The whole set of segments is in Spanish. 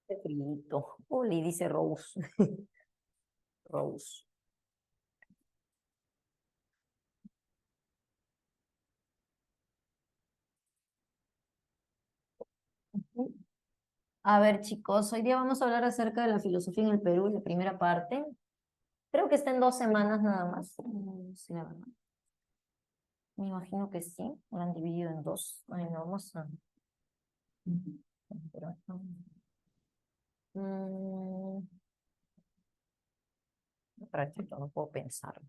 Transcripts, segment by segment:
Qué frito. Uli, dice Rose. Rose. A ver, chicos, hoy día vamos a hablar acerca de la filosofía en el Perú, la primera parte. Creo que está en 2 semanas nada más. Sí, la verdad. Me imagino que sí. Lo han dividido en dos. Ay, no, vamos a... Mm, práctico, no puedo pensar.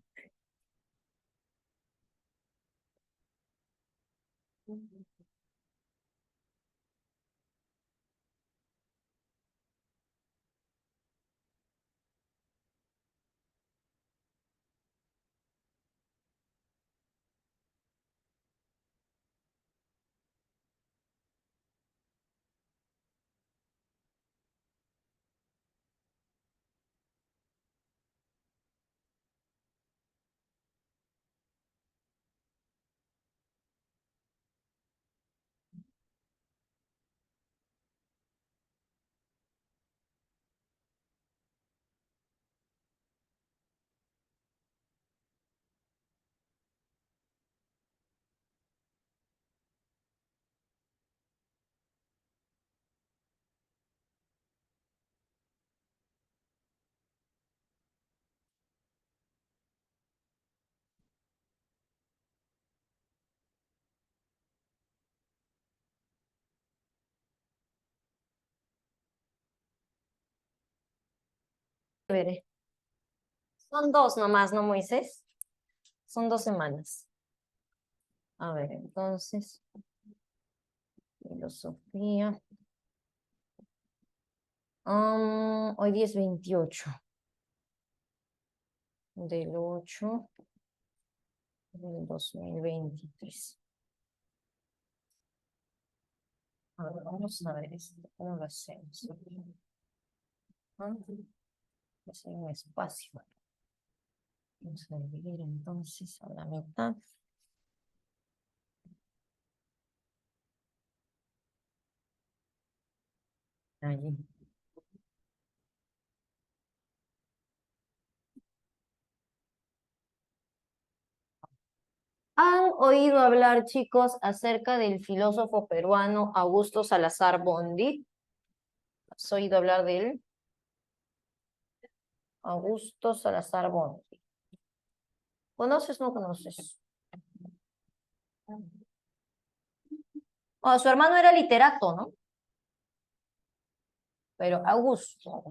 Veré. Son dos nomás, ¿no, Moisés? Son 2 semanas. A ver, entonces, filosofía. Hoy día es 28 del 8 del 2023. A ver, vamos a ver esto, ¿cómo lo hacemos? Ah, es un espacio. Vamos a dividir entonces a la mitad. Allí. ¿Han oído hablar, chicos, acerca del filósofo peruano Augusto Salazar Bondi? ¿Has oído hablar de él? Augusto Salazar Bondi. ¿Conoces o no conoces? Oh, su hermano era literato, ¿no? Pero Augusto.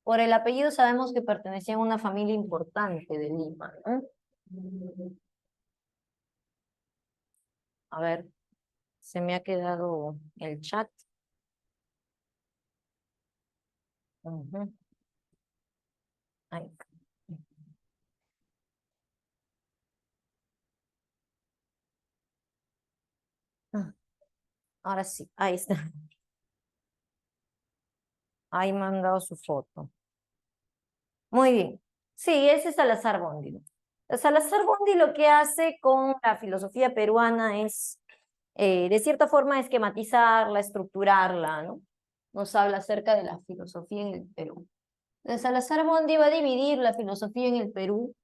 Por el apellido sabemos que pertenecía a una familia importante de Lima, ¿no? A ver, se me ha quedado el chat. Ujú. Ahí. Ah, ahora sí, ahí está. Ahí me han dado su foto. Muy bien. Sí, ese es Salazar Bondi. Salazar Bondi lo que hace con la filosofía peruana es, de cierta forma, esquematizarla, estructurarla, ¿no? Nos habla acerca de la filosofía en el Perú. Salazar Bondi va a dividir la filosofía en el Perú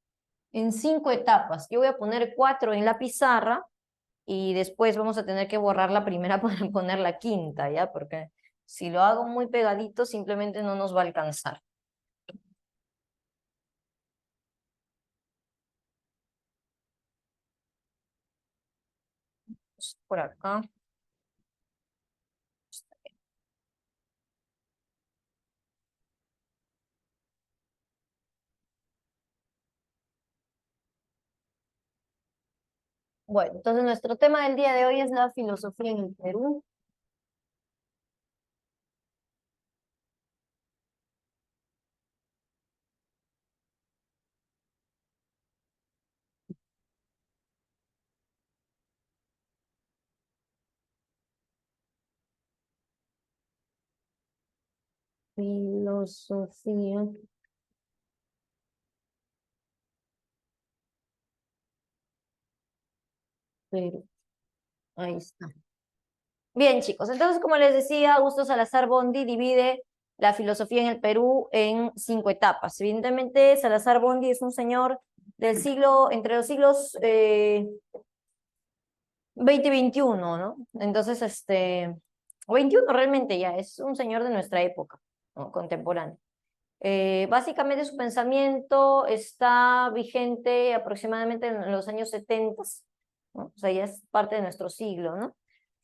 en 5 etapas. Yo voy a poner 4 en la pizarra y después vamos a tener que borrar la primera para poner la quinta, ¿ya? Porque si lo hago muy pegadito, simplemente no nos va a alcanzar. Por acá. Bueno, entonces nuestro tema del día de hoy es la filosofía en el Perú. Filosofía, Perú. Ahí está. Bien, chicos, entonces, como les decía, Augusto Salazar Bondy divide la filosofía en el Perú en 5 etapas. Evidentemente, Salazar Bondy es un señor del siglo, entre los siglos 20 y 21, ¿no? Entonces, o 21 realmente ya, es un señor de nuestra época, ¿no? Contemporáneo. Básicamente su pensamiento está vigente aproximadamente en los años 70, ¿no? O sea, ya es parte de nuestro siglo, ¿no?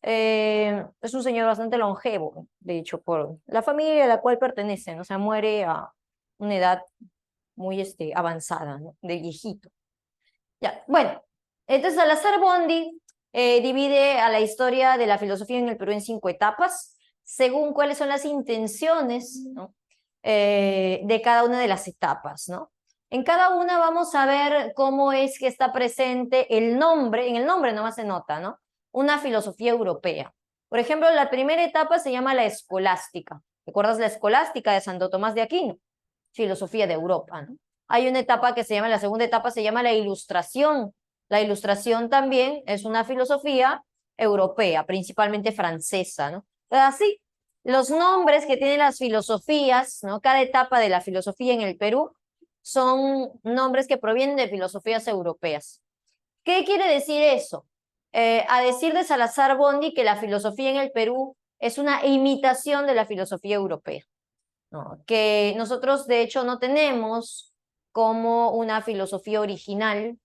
Es un señor bastante longevo, de hecho, por la familia a la cual pertenece, ¿no? O sea, muere a una edad muy avanzada, ¿no? De viejito. Ya, bueno, entonces Salazar Bondy divide a la historia de la filosofía en el Perú en 5 etapas, según cuáles son las intenciones, ¿no? De cada una de las etapas, ¿no? En cada una vamos a ver cómo es que está presente el nombre, en el nombre nomás se nota, ¿no? Una filosofía europea. Por ejemplo, la primera etapa se llama la escolástica. ¿Recuerdas la escolástica de Santo Tomás de Aquino? Filosofía de Europa, ¿no? Hay una etapa que se llama, la segunda etapa se llama la ilustración. La ilustración también es una filosofía europea, principalmente francesa, ¿no? Así, los nombres que tienen las filosofías, ¿no? Cada etapa de la filosofía en el Perú son nombres que provienen de filosofías europeas. ¿Qué quiere decir eso? A decir de Salazar Bondy que la filosofía en el Perú es una imitación de la filosofía europea, ¿no? Que nosotros de hecho no tenemos como una filosofía original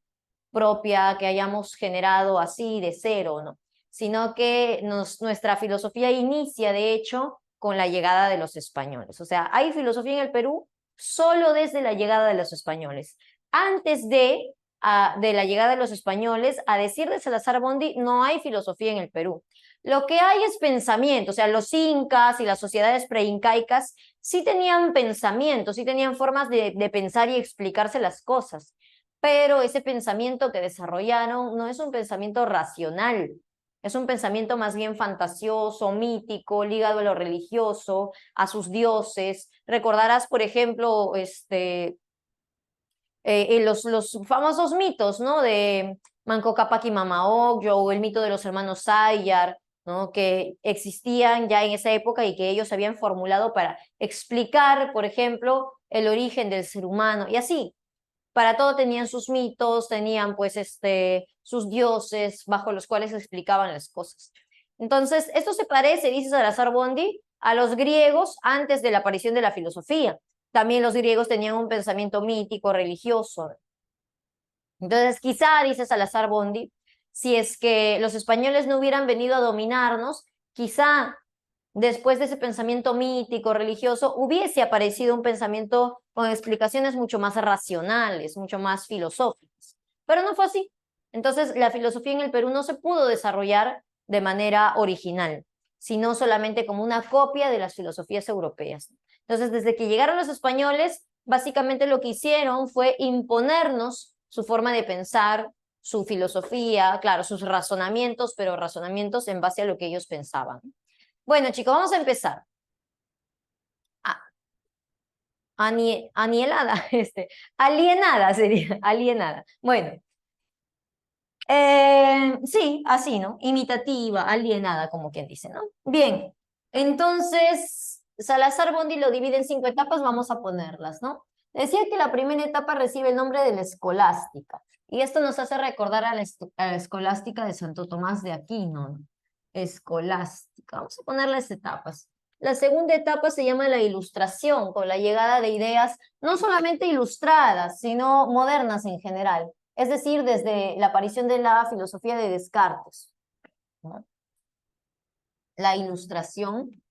propia que hayamos generado así de cero, ¿no? Sino que nuestra filosofía inicia de hecho con la llegada de los españoles. O sea, hay filosofía en el Perú solo desde la llegada de los españoles. Antes de la llegada de los españoles, a decir de Salazar Bondy, no hay filosofía en el Perú. Lo que hay es pensamiento, o sea, los incas y las sociedades preincaicas sí tenían pensamiento, sí tenían formas de pensar y explicarse las cosas, pero ese pensamiento que desarrollaron no es un pensamiento racional, es un pensamiento más bien fantasioso, mítico, ligado a lo religioso, a sus dioses. Recordarás, por ejemplo, los famosos mitos, ¿no? De Manco Cápac y Mama Ocllo, o el mito de los hermanos Sayar, ¿no? Que existían ya en esa época y que ellos habían formulado para explicar, por ejemplo, el origen del ser humano, y así. Para todo tenían sus mitos, tenían pues sus dioses bajo los cuales explicaban las cosas. Entonces, esto se parece, dice Salazar Bondy, a los griegos antes de la aparición de la filosofía. También los griegos tenían un pensamiento mítico, religioso. Entonces, quizá, dice Salazar Bondy, si es que los españoles no hubieran venido a dominarnos, quizá después de ese pensamiento mítico, religioso, hubiese aparecido un pensamiento con explicaciones mucho más racionales, mucho más filosóficas. Pero no fue así. Entonces, la filosofía en el Perú no se pudo desarrollar de manera original, sino solamente como una copia de las filosofías europeas. Entonces, desde que llegaron los españoles, básicamente lo que hicieron fue imponernos su forma de pensar, su filosofía, claro, sus razonamientos, pero razonamientos en base a lo que ellos pensaban. Bueno, chicos, vamos a empezar. A- anielada, alienada sería, alienada. Bueno, sí, así, ¿no? Imitativa, alienada, como quien dice, ¿no? Bien, entonces, Salazar Bondy lo divide en 5 etapas, vamos a ponerlas, ¿no? Decía que la primera etapa recibe el nombre de la escolástica, y esto nos hace recordar a la escolástica de Santo Tomás de Aquino, ¿no? Escolástica, vamos a ponerles etapas. La segunda etapa se llama la ilustración, con la llegada de ideas no solamente ilustradas, sino modernas en general, es decir, desde la aparición de la filosofía de Descartes, ¿no? La ilustración,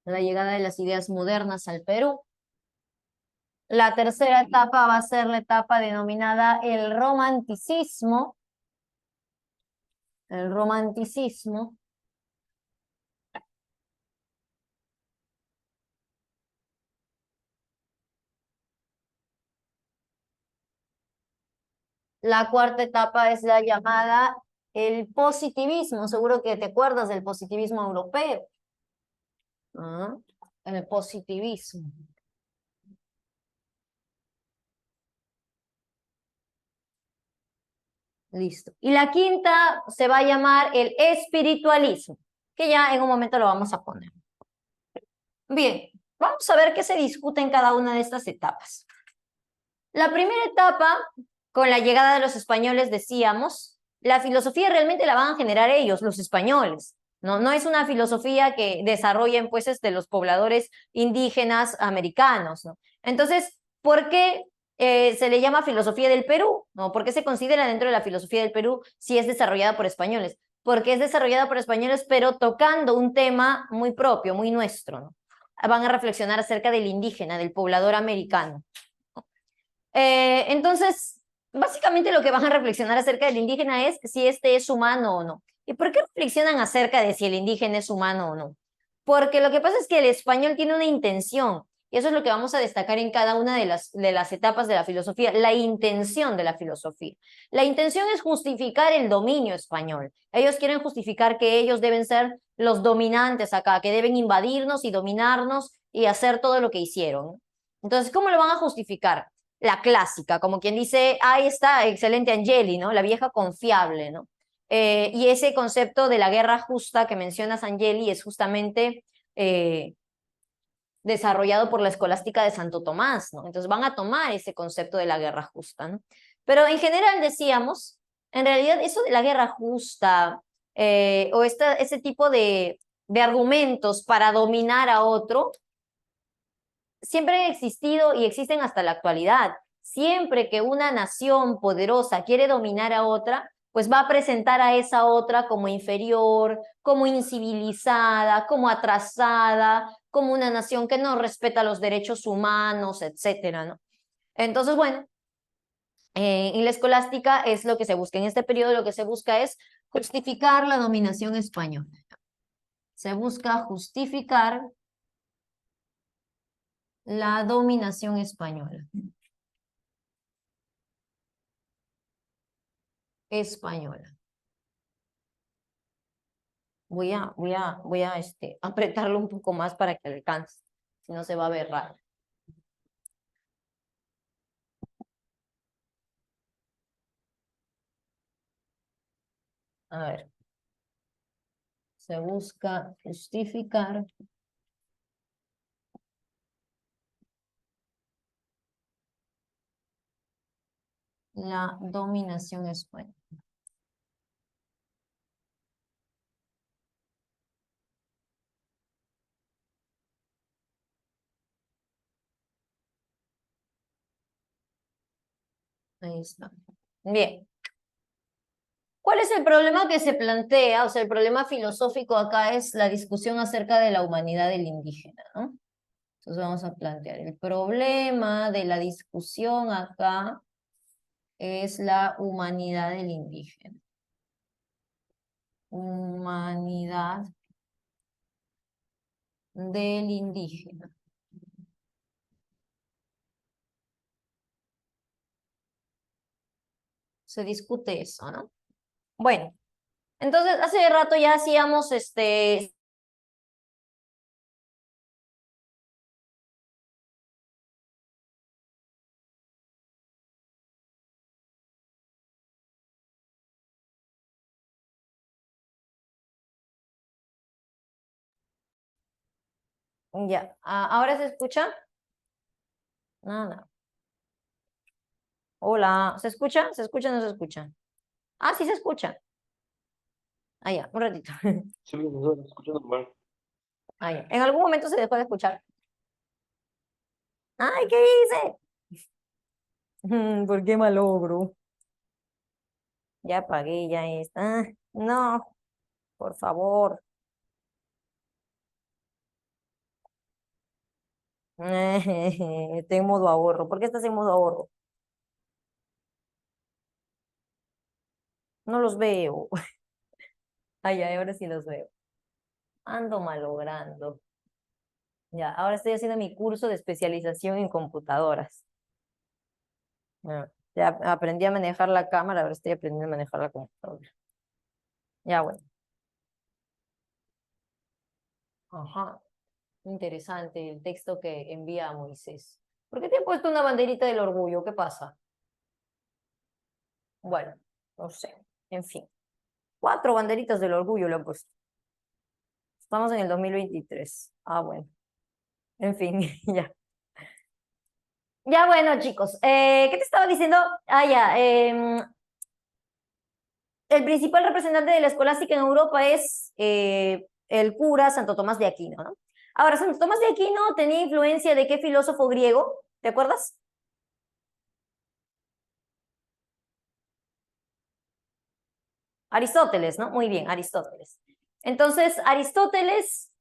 la llegada de las ideas modernas al Perú. La tercera etapa va a ser la etapa denominada el romanticismo. El romanticismo. La cuarta etapa es la llamada el positivismo. Seguro que te acuerdas del positivismo europeo. ¿Ah? El positivismo. Listo. Y la quinta se va a llamar el espiritualismo, que ya en un momento lo vamos a poner. Bien, vamos a ver qué se discute en cada una de estas etapas. La primera etapa, con la llegada de los españoles, decíamos, la filosofía realmente la van a generar ellos, los españoles. No es una filosofía que desarrollen pues los pobladores indígenas americanos, ¿no? Entonces, ¿por qué se le llama filosofía del Perú? ¿No? ¿Por qué se considera dentro de la filosofía del Perú si es desarrollada por españoles? Porque es desarrollada por españoles, pero tocando un tema muy propio, muy nuestro, ¿no? Van a reflexionar acerca del indígena, del poblador americano. Entonces, básicamente lo que van a reflexionar acerca del indígena es si este es humano o no. ¿Y por qué reflexionan acerca de si el indígena es humano o no? Porque lo que pasa es que el español tiene una intención, y eso es lo que vamos a destacar en cada una de las etapas de la filosofía, la intención de la filosofía. La intención es justificar el dominio español. Ellos quieren justificar que ellos deben ser los dominantes acá, que deben invadirnos y dominarnos y hacer todo lo que hicieron. Entonces, ¿cómo lo van a justificar? La clásica, como quien dice, ahí está, excelente Angeli, ¿no? La vieja confiable, ¿no? Y ese concepto de la guerra justa que mencionas, Angeli, es justamente desarrollado por la escolástica de Santo Tomás, ¿no? Entonces van a tomar ese concepto de la guerra justa, ¿no? Pero en general decíamos, en realidad eso de la guerra justa o ese tipo de argumentos para dominar a otro, siempre han existido y existen hasta la actualidad. Siempre que una nación poderosa quiere dominar a otra, pues va a presentar a esa otra como inferior, como incivilizada, como atrasada, como una nación que no respeta los derechos humanos, etcétera, ¿no? Entonces, bueno, en la escolástica es lo que se busca. En este periodo lo que se busca es justificar la dominación española. Se busca justificar la dominación española. Española. Voy a apretarlo un poco más para que alcance, si no se va a ver raro. A ver, se busca justificar la dominación española. Ahí está. Bien. ¿Cuál es el problema que se plantea? O sea, el problema filosófico acá es la discusión acerca de la humanidad del indígena, ¿no? Entonces vamos a plantear, el problema de la discusión acá es la humanidad del indígena. Humanidad del indígena. Se discute eso, ¿no? Bueno, entonces hace rato ya hacíamos ya, ¿ahora se escucha? Nada. Hola, ¿se escucha? ¿Se escucha o no se escucha? Ah, sí se escucha. Ah, ya, un ratito. Sí, profesor, escucho normal. Ah, ya. En algún momento se dejó de escuchar. Ay, ¿qué hice? ¿Por qué malogro? Ya apagué, ya está. No, por favor. Estoy en modo ahorro. ¿Por qué estás en modo ahorro? No los veo. Ay, ya, ahora sí los veo. Ando malogrando. Ya, ahora estoy haciendo mi curso de especialización en computadoras. Ya aprendí a manejar la cámara, ahora estoy aprendiendo a manejar la computadora. Ya, bueno. Ajá. Interesante el texto que envía a Moisés. ¿Por qué te han puesto una banderita del orgullo? ¿Qué pasa? Bueno. No sé, en fin. 4 banderitas del orgullo le han puesto. Estamos en el 2023. Ah, bueno. En fin, ya. Ya, bueno, chicos. ¿Qué te estaba diciendo? Ah, ya. El principal representante de la escolástica en Europa es el cura Santo Tomás de Aquino, ¿no? Ahora, Santo Tomás de Aquino tenía influencia de qué filósofo griego, ¿te acuerdas? Aristóteles, ¿no? Muy bien, Aristóteles. Entonces, Aristóteles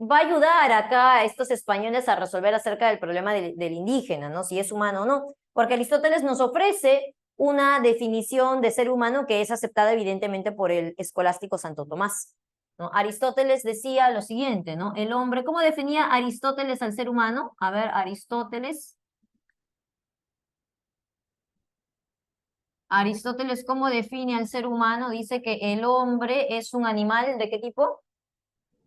va a ayudar acá a estos españoles a resolver acerca del problema del indígena, ¿no? Si es humano o no, porque Aristóteles nos ofrece una definición de ser humano que es aceptada evidentemente por el escolástico Santo Tomás, ¿no? Aristóteles decía lo siguiente, ¿no? El hombre, ¿cómo definía Aristóteles al ser humano? A ver, Aristóteles, ¿cómo define al ser humano? Dice que el hombre es un animal, ¿de qué tipo?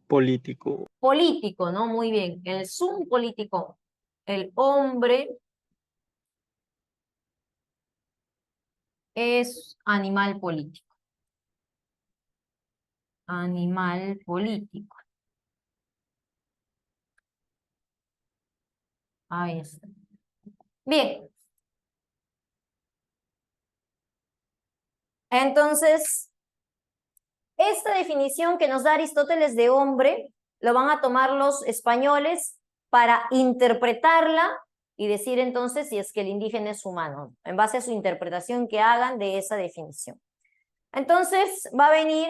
Político. Político, ¿no? Muy bien. El sum político. El hombre es animal político. Animal político. Ahí está. Bien. Entonces, esta definición que nos da Aristóteles de hombre, lo van a tomar los españoles para interpretarla y decir entonces si es que el indígena es humano, en base a su interpretación que hagan de esa definición. Entonces, va a venir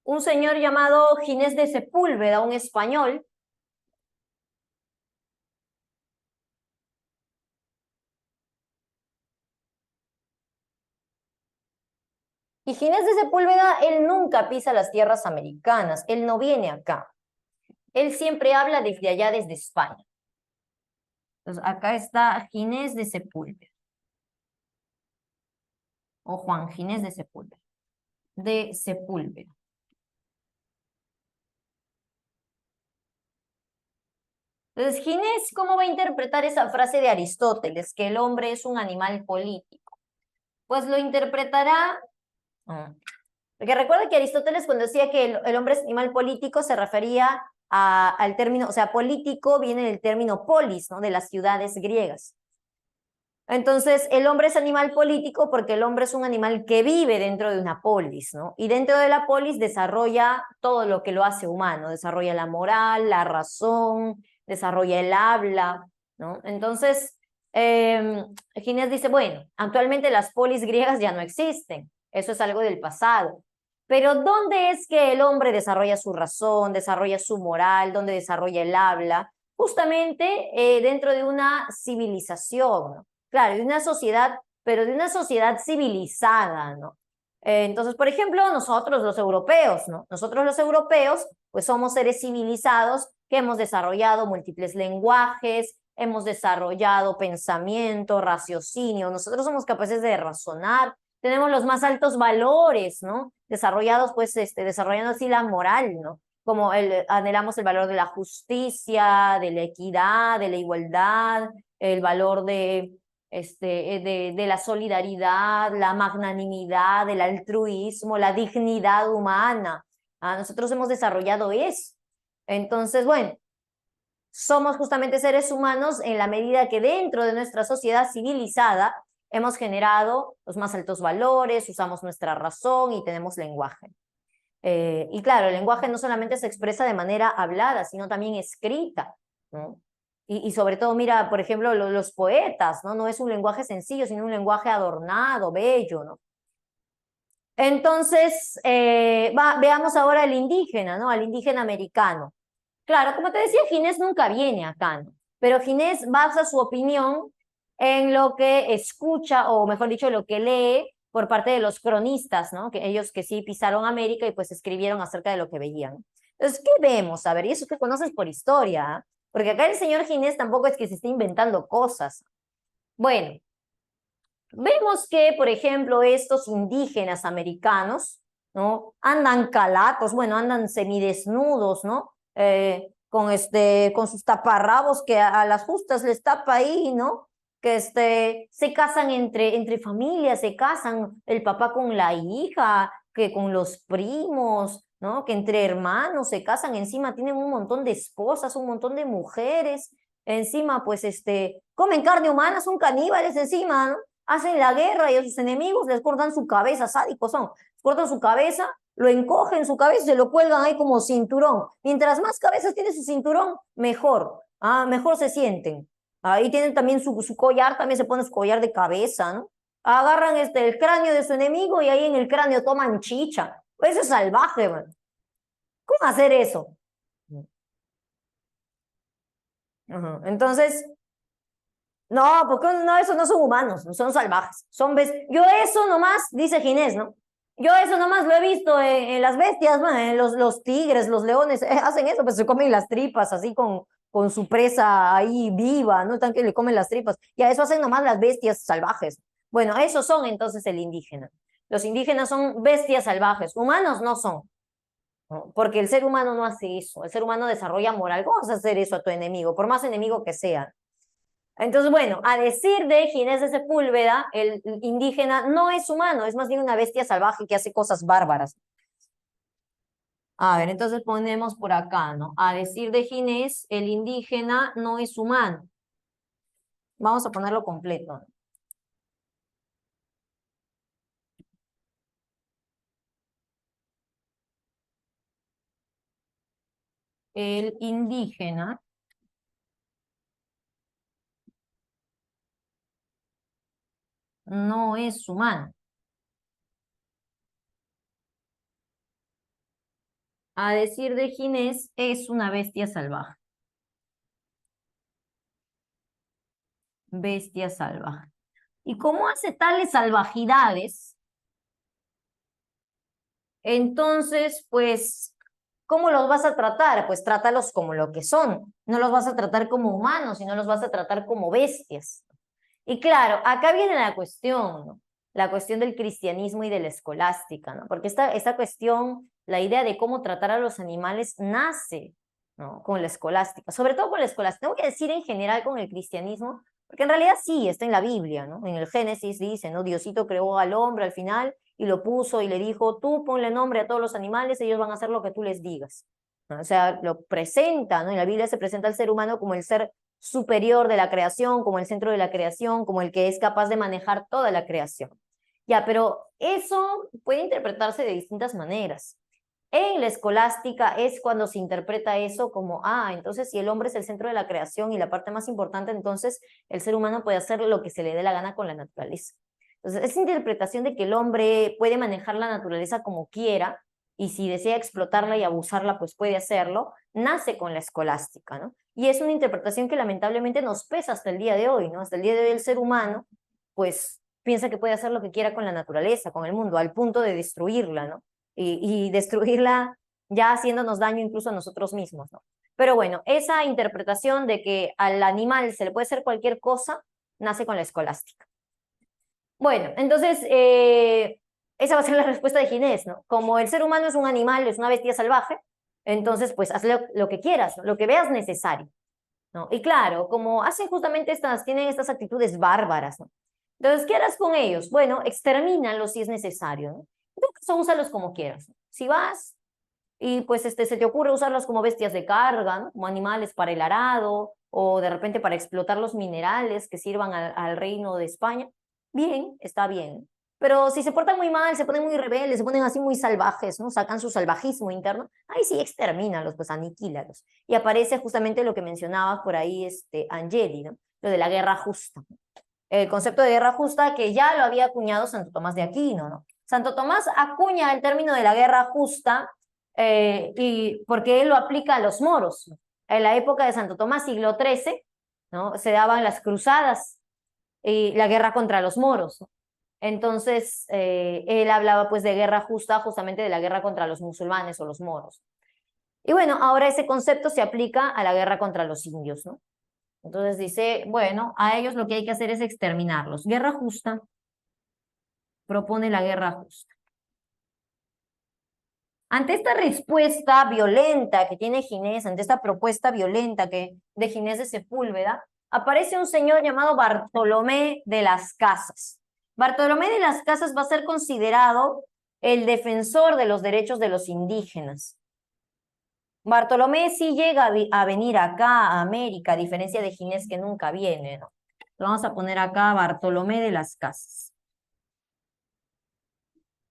un señor llamado Ginés de Sepúlveda, un español. Y Ginés de Sepúlveda, él nunca pisa las tierras americanas, él no viene acá. Él siempre habla desde allá, desde España. Entonces, acá está Ginés de Sepúlveda. O Juan Ginés de Sepúlveda. De Sepúlveda. Entonces, Ginés, ¿cómo va a interpretar esa frase de Aristóteles, que el hombre es un animal político? Pues lo interpretará... Porque recuerda que Aristóteles cuando decía que el hombre es animal político se refería al término, o sea, político viene del término polis, ¿no? De las ciudades griegas. Entonces, el hombre es animal político porque el hombre es un animal que vive dentro de una polis, ¿no? Y dentro de la polis desarrolla todo lo que lo hace humano, desarrolla la moral, la razón, desarrolla el habla, ¿no? Entonces, Ginés dice, bueno, actualmente las polis griegas ya no existen, eso es algo del pasado. Pero ¿dónde es que el hombre desarrolla su razón, desarrolla su moral, dónde desarrolla el habla? Justamente dentro de una civilización, ¿no? Claro, de una sociedad, pero de una sociedad civilizada, ¿no? Entonces, por ejemplo, nosotros los europeos, ¿no? Nosotros los europeos, pues somos seres civilizados que hemos desarrollado múltiples lenguajes, hemos desarrollado pensamiento, raciocinio, nosotros somos capaces de razonar, tenemos los más altos valores, ¿no? Desarrollados, pues, desarrollando así la moral, ¿no? Como anhelamos el valor de la justicia, de la equidad, de la igualdad, el valor de la solidaridad, la magnanimidad, el altruismo, la dignidad humana. Nosotros hemos desarrollado eso. Entonces, bueno, somos justamente seres humanos en la medida que dentro de nuestra sociedad civilizada hemos generado los más altos valores, usamos nuestra razón y tenemos lenguaje. Y claro, el lenguaje no solamente se expresa de manera hablada, sino también escrita, ¿no? Y sobre todo, mira, por ejemplo, los poetas, ¿no? No es un lenguaje sencillo, sino un lenguaje adornado, bello, ¿no? Entonces, veamos ahora al indígena, ¿no? Al indígena americano. Claro, como te decía, Ginés nunca viene acá, ¿no? Pero Ginés basa su opinión en lo que escucha, o mejor dicho, lo que lee por parte de los cronistas, ¿no? Que ellos que sí pisaron América y pues escribieron acerca de lo que veían. Entonces, ¿qué vemos? A ver, y eso que conoces por historia, ¿eh? Porque acá el señor Ginés tampoco es que se esté inventando cosas. Bueno, vemos que, por ejemplo, estos indígenas americanos, ¿no? Andan calatos, bueno, andan semidesnudos, ¿no? Con sus taparrabos que a las justas les tapa ahí, ¿no? que se casan entre familias, se casan el papá con la hija, que con los primos, ¿no? Que entre hermanos se casan, encima tienen un montón de esposas, un montón de mujeres, encima pues comen carne humana, son caníbales encima, ¿no? Hacen la guerra y a sus enemigos les cortan su cabeza, sádicos son, cortan su cabeza, lo encogen su cabeza y se lo cuelgan ahí como cinturón. Mientras más cabezas tiene su cinturón, mejor, mejor se sienten. Ahí tienen también su collar, también se pone su collar de cabeza, ¿no? Agarran el cráneo de su enemigo y ahí en el cráneo toman chicha. Eso es salvaje, man. ¿Cómo hacer eso? Entonces, no, porque no, esos no son humanos, son salvajes. Yo eso nomás, dice Ginés, ¿no? Yo eso nomás lo he visto en las bestias, man, en los tigres, los leones, hacen eso, pues se comen las tripas así con su presa ahí viva, ¿no? Tan que le comen las tripas. Y a eso hacen nomás las bestias salvajes. Bueno, esos son entonces el indígena. Los indígenas son bestias salvajes, humanos no son, ¿no? Porque el ser humano no hace eso, el ser humano desarrolla moral. ¿Cómo vas a hacer eso a tu enemigo, por más enemigo que sea? Entonces, bueno, a decir de Ginés de Sepúlveda, el indígena no es humano, es más bien una bestia salvaje que hace cosas bárbaras. A ver, entonces ponemos por acá, ¿no? A decir de Ginés, el indígena no es humano. Vamos a ponerlo completo, ¿no? El indígena no es humano. A decir de Ginés, es una bestia salvaje. Bestia salvaje. ¿Y cómo hace tales salvajidades? Entonces, pues, ¿cómo los vas a tratar? Pues trátalos como lo que son. No los vas a tratar como humanos, sino los vas a tratar como bestias. Y claro, acá viene la cuestión, ¿no? La cuestión del cristianismo y de la escolástica, ¿no? Porque esta cuestión, la idea de cómo tratar a los animales nace, ¿no? Con la escolástica, sobre todo con la escolástica. Tengo que decir en general con el cristianismo, porque en realidad sí, está en la Biblia, ¿no? En el Génesis dice, ¿no? Diosito creó al hombre al final y lo puso y le dijo, tú ponle nombre a todos los animales, ellos van a hacer lo que tú les digas, ¿no? O sea, lo presenta, ¿no? En la Biblia se presenta al ser humano como el ser superior de la creación, como el centro de la creación, como el que es capaz de manejar toda la creación. Ya, pero eso puede interpretarse de distintas maneras. En la escolástica es cuando se interpreta eso como, entonces si el hombre es el centro de la creación y la parte más importante, entonces el ser humano puede hacer lo que se le dé la gana con la naturaleza. Entonces, esa interpretación de que el hombre puede manejar la naturaleza como quiera, y si desea explotarla y abusarla, pues puede hacerlo, nace con la escolástica, ¿no? Y es una interpretación que lamentablemente nos pesa hasta el día de hoy, ¿no? Hasta el día de hoy el ser humano, pues, piensa que puede hacer lo que quiera con la naturaleza, con el mundo, al punto de destruirla, ¿no? Y destruirla ya haciéndonos daño incluso a nosotros mismos, ¿no? Pero bueno, esa interpretación de que al animal se le puede hacer cualquier cosa, nace con la escolástica. Bueno, entonces, esa va a ser la respuesta de Ginés, ¿no? Como el ser humano es un animal, es una bestia salvaje, entonces, pues, haz lo que quieras, lo que veas necesario, ¿no? Y claro, como hacen justamente tienen estas actitudes bárbaras, ¿no? Entonces, ¿qué harás con ellos? Bueno, extermínalos si es necesario, ¿no? Entonces, úsalos como quieras, ¿no? Si vas y pues se te ocurre usarlos como bestias de carga, ¿no? Como animales para el arado o de repente para explotar los minerales que sirvan al reino de España, bien, está bien. Pero si se portan muy mal, se ponen muy rebeldes, se ponen así muy salvajes, ¿no? Sacan su salvajismo interno, ahí sí extermínalos, pues aniquílalos. Y aparece justamente lo que mencionabas por ahí, Angeli, ¿no? Lo de la guerra justa. El concepto de guerra justa que ya lo había acuñado Santo Tomás de Aquino, ¿no? Santo Tomás acuña el término de la guerra justa y porque él lo aplica a los moros. En la época de Santo Tomás, siglo XIII, ¿no? Se daban las cruzadas y la guerra contra los moros, ¿no? Entonces, él hablaba pues de guerra justa, justamente de la guerra contra los musulmanes o los moros. Y bueno, ahora ese concepto se aplica a la guerra contra los indios, ¿no? Entonces dice, bueno, a ellos lo que hay que hacer es exterminarlos. Guerra justa propone la guerra justa. Ante esta respuesta violenta que tiene Ginés, ante esta propuesta violenta de Ginés de Sepúlveda, aparece un señor llamado Bartolomé de las Casas. Bartolomé de las Casas va a ser considerado el defensor de los derechos de los indígenas. Bartolomé sí llega a venir acá a América, a diferencia de Ginés que nunca viene, ¿no? Lo vamos a poner acá Bartolomé de las Casas.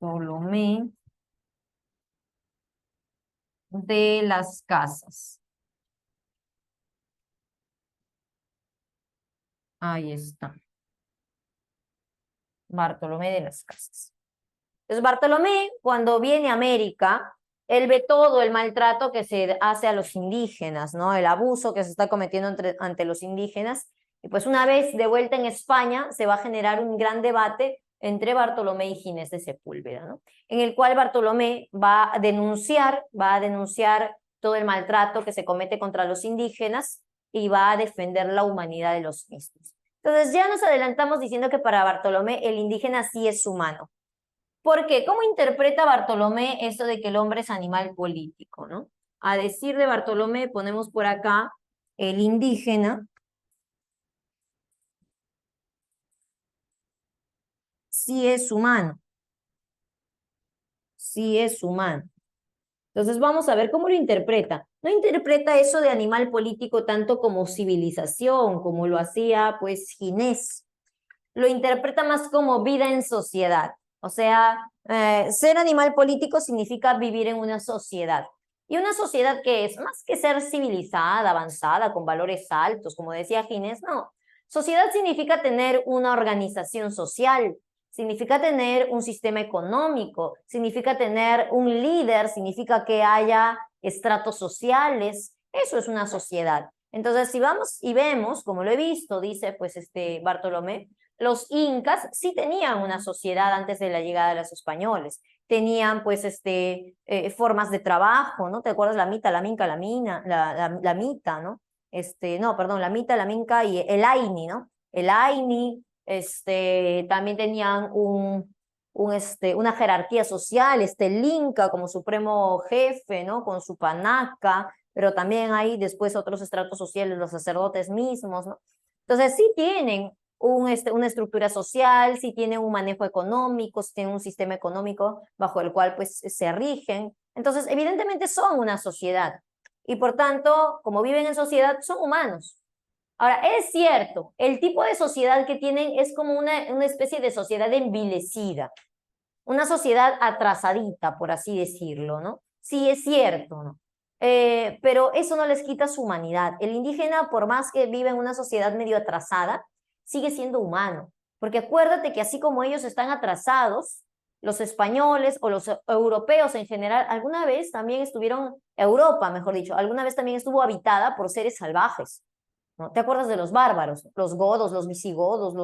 Bartolomé de las Casas. Ahí está. Bartolomé de las Casas. Entonces, Bartolomé, cuando viene a América, él ve todo el maltrato que se hace a los indígenas, ¿no? El abuso que se está cometiendo ante los indígenas. Y pues una vez de vuelta en España, se va a generar un gran debate entre Bartolomé y Ginés de Sepúlveda, ¿no? En el cual Bartolomé va a denunciar todo el maltrato que se comete contra los indígenas y va a defender la humanidad de los mismos. Entonces ya nos adelantamos diciendo que para Bartolomé el indígena sí es humano. ¿Por qué? ¿Cómo interpreta Bartolomé esto de que el hombre es animal político, ¿no? A decir de Bartolomé, ponemos por acá el indígena sí es humano, sí es humano. Entonces vamos a ver cómo lo interpreta. No interpreta eso de animal político tanto como civilización, como lo hacía pues Ginés. Lo interpreta más como vida en sociedad. O sea, ser animal político significa vivir en una sociedad. Y una sociedad que es más que ser civilizada, avanzada, con valores altos, como decía Ginés, no. Sociedad significa tener una organización social, significa tener un sistema económico, significa tener un líder, significa que haya estratos sociales. Eso es una sociedad. Entonces, si vamos y vemos, como lo he visto, dice pues Bartolomé, los incas sí tenían una sociedad antes de la llegada de los españoles. Tenían pues formas de trabajo, ¿no? ¿Te acuerdas la mita, la minca, la mina, la mita, ¿no? No, perdón, la mita, la minca y el aini, ¿no? El aini, también tenían una jerarquía social, el inca como supremo jefe, ¿no? Con su panaca, pero también hay después otros estratos sociales, los sacerdotes mismos, ¿no? Entonces sí tienen una estructura social, si tienen un manejo económico, si tienen un sistema económico bajo el cual pues se rigen. Entonces, evidentemente son una sociedad y por tanto, como viven en sociedad, son humanos. Ahora, es cierto, el tipo de sociedad que tienen es como una especie de sociedad envilecida, una sociedad atrasadita, por así decirlo, ¿no? Sí, es cierto, ¿no? Pero eso no les quita su humanidad. El indígena, por más que vive en una sociedad medio atrasada, sigue siendo humano. Porque acuérdate que así como ellos están atrasados, los españoles o los europeos en general, alguna vez también estuvieron, Europa, mejor dicho, alguna vez también estuvo habitada por seres salvajes, ¿no? ¿Te acuerdas de los bárbaros? Los godos, los visigodos,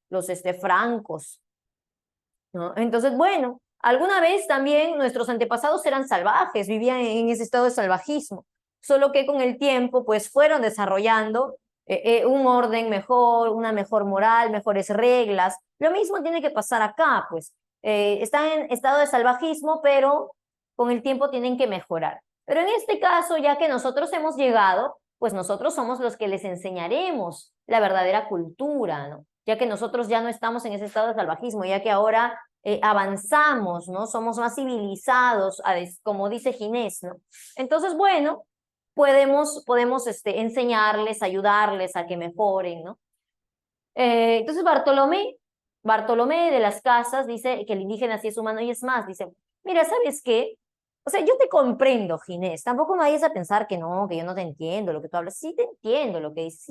los francos, ¿no? Entonces, bueno, alguna vez también nuestros antepasados eran salvajes, vivían en ese estado de salvajismo, solo que con el tiempo pues fueron desarrollando un orden mejor, una mejor moral, mejores reglas. Lo mismo tiene que pasar acá, pues están en estado de salvajismo, pero con el tiempo tienen que mejorar. Pero en este caso, ya que nosotros hemos llegado, pues nosotros somos los que les enseñaremos la verdadera cultura, ¿no? Ya que nosotros ya no estamos en ese estado de salvajismo, ya que ahora avanzamos, ¿no? Somos más civilizados, como dice Ginés, ¿no? Entonces, bueno, podemos enseñarles, ayudarles a que mejoren, ¿no? Entonces, Bartolomé de las Casas dice que el indígena sí es humano y es más, dice, mira, ¿sabes qué? O sea, yo te comprendo, Ginés, tampoco me vayas a pensar que no, que yo no te entiendo lo que tú hablas, sí te entiendo lo que dices,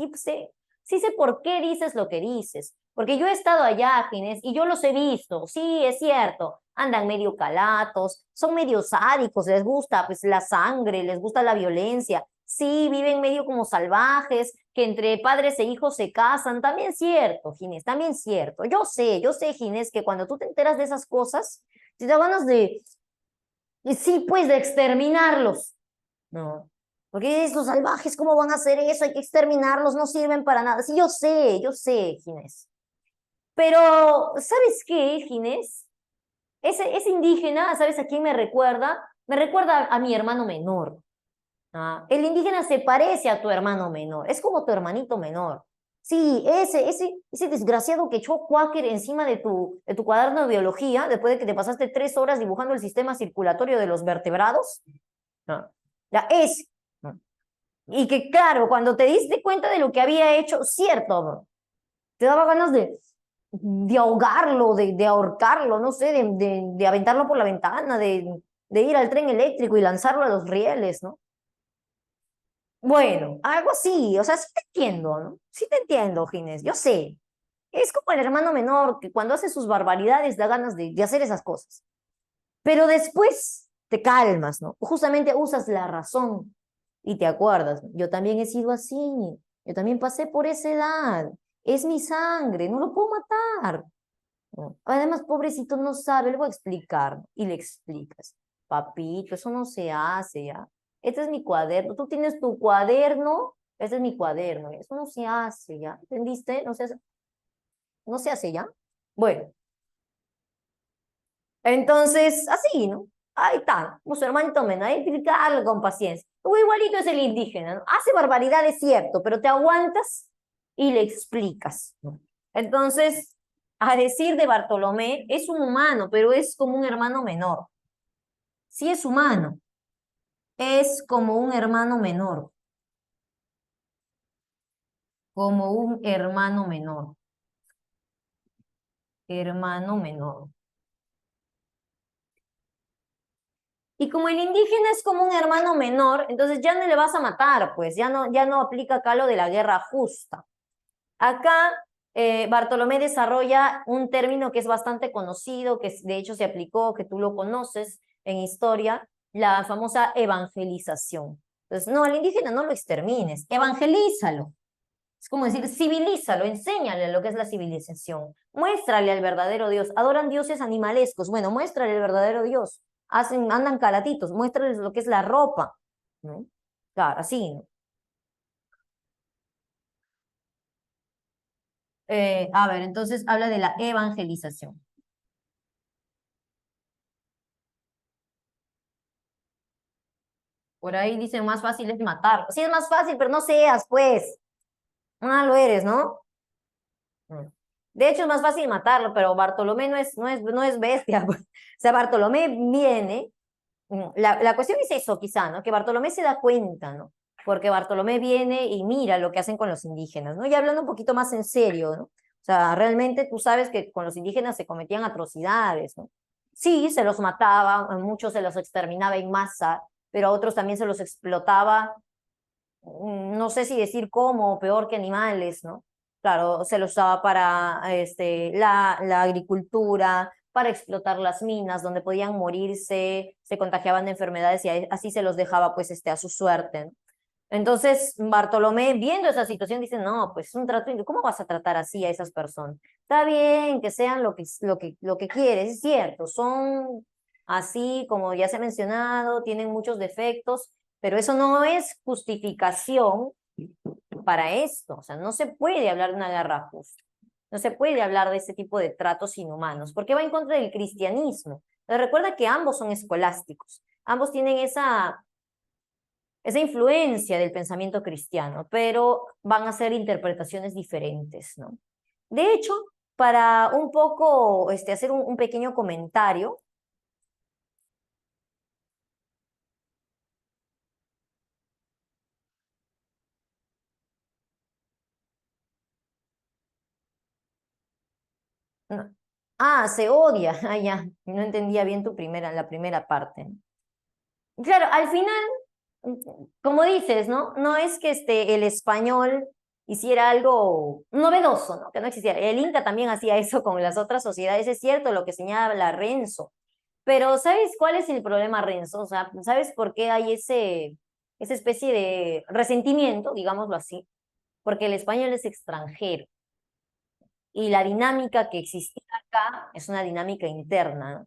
sí sé por qué dices lo que dices, porque yo he estado allá, Ginés, y yo los he visto, sí, es cierto, andan medio calatos, son medio sádicos, les gusta pues la sangre, les gusta la violencia, sí, viven medio como salvajes, que entre padres e hijos se casan, también cierto, Ginés, también cierto, yo sé, Ginés, que cuando tú te enteras de esas cosas, te da ganas sí, pues de exterminarlos, ¿no? Porque estos salvajes, ¿cómo van a hacer eso? Hay que exterminarlos, no sirven para nada. Sí, yo sé, Ginés. Pero, ¿sabes qué, Ginés? Ese indígena, ¿sabes a quién me recuerda? Me recuerda a mi hermano menor. ¿Ah? El indígena se parece a tu hermano menor, es como tu hermanito menor. Sí, ese desgraciado que echó cuáquer encima de tu cuaderno de biología, después de que te pasaste 3 horas dibujando el sistema circulatorio de los vertebrados. No. Ya, ese. ¿No? Y que, claro, cuando te diste cuenta de lo que había hecho, cierto, ¿no? Te daba ganas de ahogarlo, de ahorcarlo, no sé, de aventarlo por la ventana, de ir al tren eléctrico y lanzarlo a los rieles, ¿no? Bueno, algo así, o sea, sí te entiendo, ¿no? Sí te entiendo, Ginés, yo sé. Es como el hermano menor que cuando hace sus barbaridades da ganas de hacer esas cosas. Pero después te calmas, ¿no? Justamente usas la razón y te acuerdas. Yo también he sido así. Yo también pasé por esa edad. Es mi sangre, no lo puedo matar. ¿No? Además, pobrecito no sabe, le voy a explicar. ¿No? Y le explicas. Papito, eso no se hace ya. Este es mi cuaderno. Tú tienes tu cuaderno. Este es mi cuaderno. Eso no se hace ya. ¿Entendiste? No se hace ya. Bueno, entonces, así, ¿no? Ahí está, su hermanito menor, hay que explicarlo con paciencia. O igualito es el indígena, ¿no? Hace barbaridades, cierto, pero te aguantas y le explicas, ¿no? Entonces, a decir de Bartolomé, es un humano, pero es como un hermano menor. Sí es humano, es como un hermano menor, como un hermano menor, hermano menor. Y como el indígena es como un hermano menor, entonces ya no le vas a matar, pues ya no aplica acá lo de la guerra justa. Acá Bartolomé desarrolla un término que es bastante conocido, que de hecho se aplicó, que tú lo conoces en historia, la famosa evangelización. Entonces, no, al indígena no lo extermines, evangelízalo. Es como decir, civilízalo, enséñale lo que es la civilización. Muéstrale al verdadero Dios. Adoran dioses animalescos. Bueno, muéstrale al verdadero Dios. Andan calatitos, muéstrales lo que es la ropa. ¿No? Claro, así, ¿no? A ver, entonces habla de la evangelización. Por ahí dicen más fácil es matarlo. Sí, es más fácil, pero no seas, pues. Ah, lo eres, ¿no? Mm. De hecho, es más fácil matarlo, pero Bartolomé no es bestia. Pues. O sea, Bartolomé viene. La cuestión es eso, quizá, ¿no? Que Bartolomé se da cuenta, ¿no? Porque Bartolomé viene y mira lo que hacen con los indígenas, ¿no? Y hablando un poquito más en serio, ¿no? O sea, realmente tú sabes que con los indígenas se cometían atrocidades, ¿no? Sí, se los mataba, a muchos se los exterminaba en masa, pero a otros también se los explotaba, no sé si decir cómo, peor que animales, ¿no? Claro, se los usaba para la agricultura, para explotar las minas, donde podían morirse, se contagiaban de enfermedades y así se los dejaba pues a su suerte, ¿no? Entonces, Bartolomé, viendo esa situación, dice, no, pues es un trato, ¿cómo vas a tratar así a esas personas? Está bien que sean lo que quieres, es cierto, son así, como ya se ha mencionado, tienen muchos defectos, pero eso no es justificación para esto, o sea, no se puede hablar de una guerra justa, no se puede hablar de ese tipo de tratos inhumanos, porque va en contra del cristianismo. Pero recuerda que ambos son escolásticos, ambos tienen esa influencia del pensamiento cristiano, pero van a ser interpretaciones diferentes, ¿no? De hecho, para un poco hacer un pequeño comentario, no, se odia, ya, no entendía bien la primera parte. Claro, al final, como dices, ¿no? No es que el español hiciera algo novedoso, ¿no? Que no existiera. El Inca también hacía eso con las otras sociedades, es cierto lo que señala Renzo. Pero ¿sabes cuál es el problema, Renzo? O sea, ¿sabes por qué hay esa especie de resentimiento, digámoslo así? Porque el español es extranjero y la dinámica que existía acá es una dinámica interna, ¿no?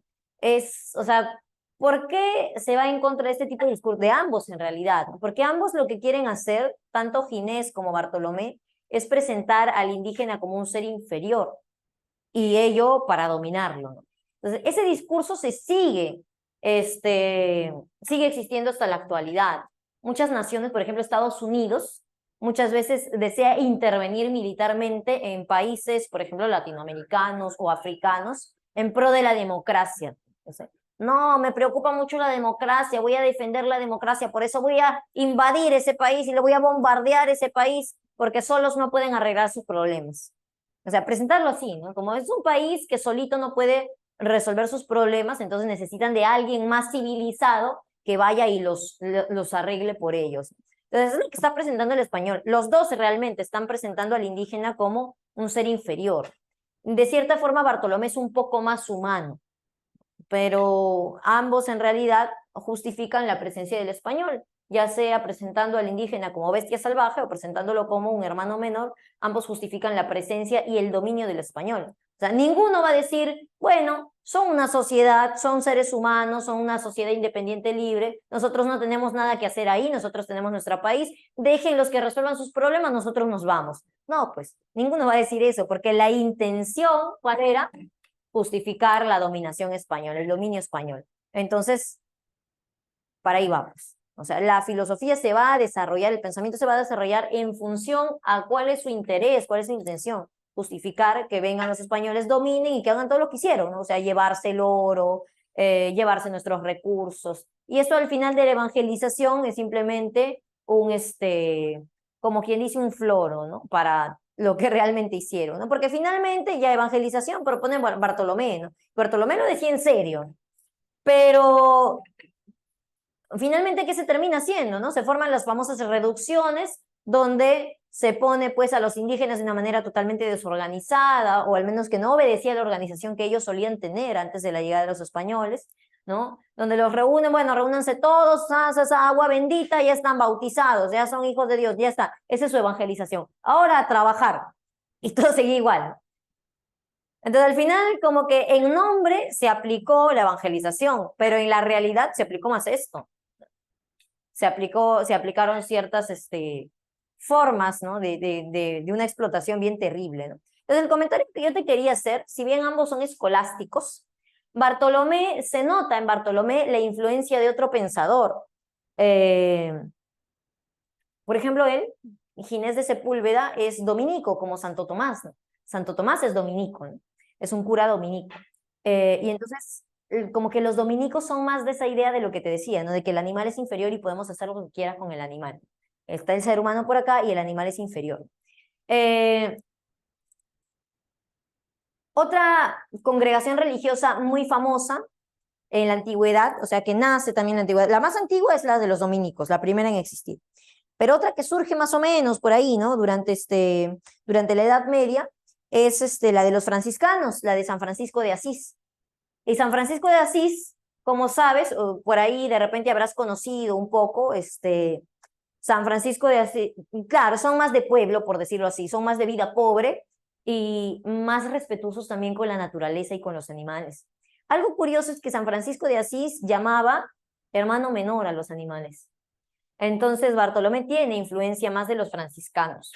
O sea, ¿por qué se va en contra de este tipo de discurso? De ambos en realidad, ¿no? Porque ambos lo que quieren hacer, tanto Ginés como Bartolomé, es presentar al indígena como un ser inferior y ello para dominarlo, ¿no? Entonces, ese discurso sigue existiendo hasta la actualidad. Muchas naciones, por ejemplo, Estados Unidos, muchas veces desea intervenir militarmente en países, por ejemplo, latinoamericanos o africanos, en pro de la democracia. O sea, no, me preocupa mucho la democracia, voy a defender la democracia, por eso voy a invadir ese país y le voy a bombardear ese país, porque solos no pueden arreglar sus problemas. O sea, presentarlo así, ¿no? Como es un país que solito no puede resolver sus problemas, entonces necesitan de alguien más civilizado que vaya y los arregle por ellos. Entonces, es lo que está presentando el español. Los dos realmente están presentando al indígena como un ser inferior. De cierta forma, Bartolomé es un poco más humano, pero ambos en realidad justifican la presencia del español, ya sea presentando al indígena como bestia salvaje o presentándolo como un hermano menor, ambos justifican la presencia y el dominio del español. O sea, ninguno va a decir, bueno, son una sociedad, son seres humanos, son una sociedad independiente libre, nosotros no tenemos nada que hacer ahí, nosotros tenemos nuestro país, déjenlos que resuelvan sus problemas, nosotros nos vamos. No, pues, ninguno va a decir eso, porque la intención, ¿cuál era? Justificar la dominación española, el dominio español. Entonces, para ahí vamos. O sea, la filosofía se va a desarrollar, el pensamiento se va a desarrollar en función a cuál es su interés, cuál es su intención. Justificar que vengan los españoles, dominen y que hagan todo lo que hicieron, ¿no? O sea, llevarse el oro, llevarse nuestros recursos. Y eso al final de la evangelización es simplemente un, como quien dice, un floro, ¿no? Para lo que realmente hicieron, ¿no? Porque finalmente ya evangelización propone Bartolomé, ¿no? Bartolomé lo decía en serio, pero finalmente, ¿qué se termina haciendo, no? Se forman las famosas reducciones donde se pone pues a los indígenas de una manera totalmente desorganizada, o al menos que no obedecía a la organización que ellos solían tener antes de la llegada de los españoles, ¿no? Donde los reúnen, bueno, reúnanse todos, esa agua bendita, ya están bautizados, ya son hijos de Dios, ya está. Esa es su evangelización. Ahora a trabajar. Y todo seguía igual. Entonces, al final, como que en nombre se aplicó la evangelización, pero en la realidad se aplicó más esto. Se aplicaron ciertas formas, ¿no? de una explotación bien terrible, ¿no? Entonces, el comentario que yo te quería hacer, si bien ambos son escolásticos, Bartolomé, se nota en Bartolomé la influencia de otro pensador. Por ejemplo, él, Ginés de Sepúlveda, es dominico, como Santo Tomás, ¿no? Santo Tomás es dominico, ¿no? Es un cura dominico. Y entonces, como que los dominicos son más de esa idea de lo que te decía, ¿no? De que el animal es inferior y podemos hacer lo que quieras con el animal. Está el ser humano por acá y el animal es inferior. Otra congregación religiosa muy famosa en la antigüedad, o sea, que nace también en la antigüedad. La más antigua es la de los dominicos, la primera en existir. Pero otra que surge más o menos por ahí, ¿no? Durante la Edad Media, es la de los franciscanos, la de San Francisco de Asís. Y San Francisco de Asís, como sabes, o por ahí de repente habrás conocido un poco, San Francisco de Asís, claro, son más de pueblo, por decirlo así, son más de vida pobre y más respetuosos también con la naturaleza y con los animales. Algo curioso es que San Francisco de Asís llamaba hermano menor a los animales. Entonces, Bartolomé tiene influencia más de los franciscanos.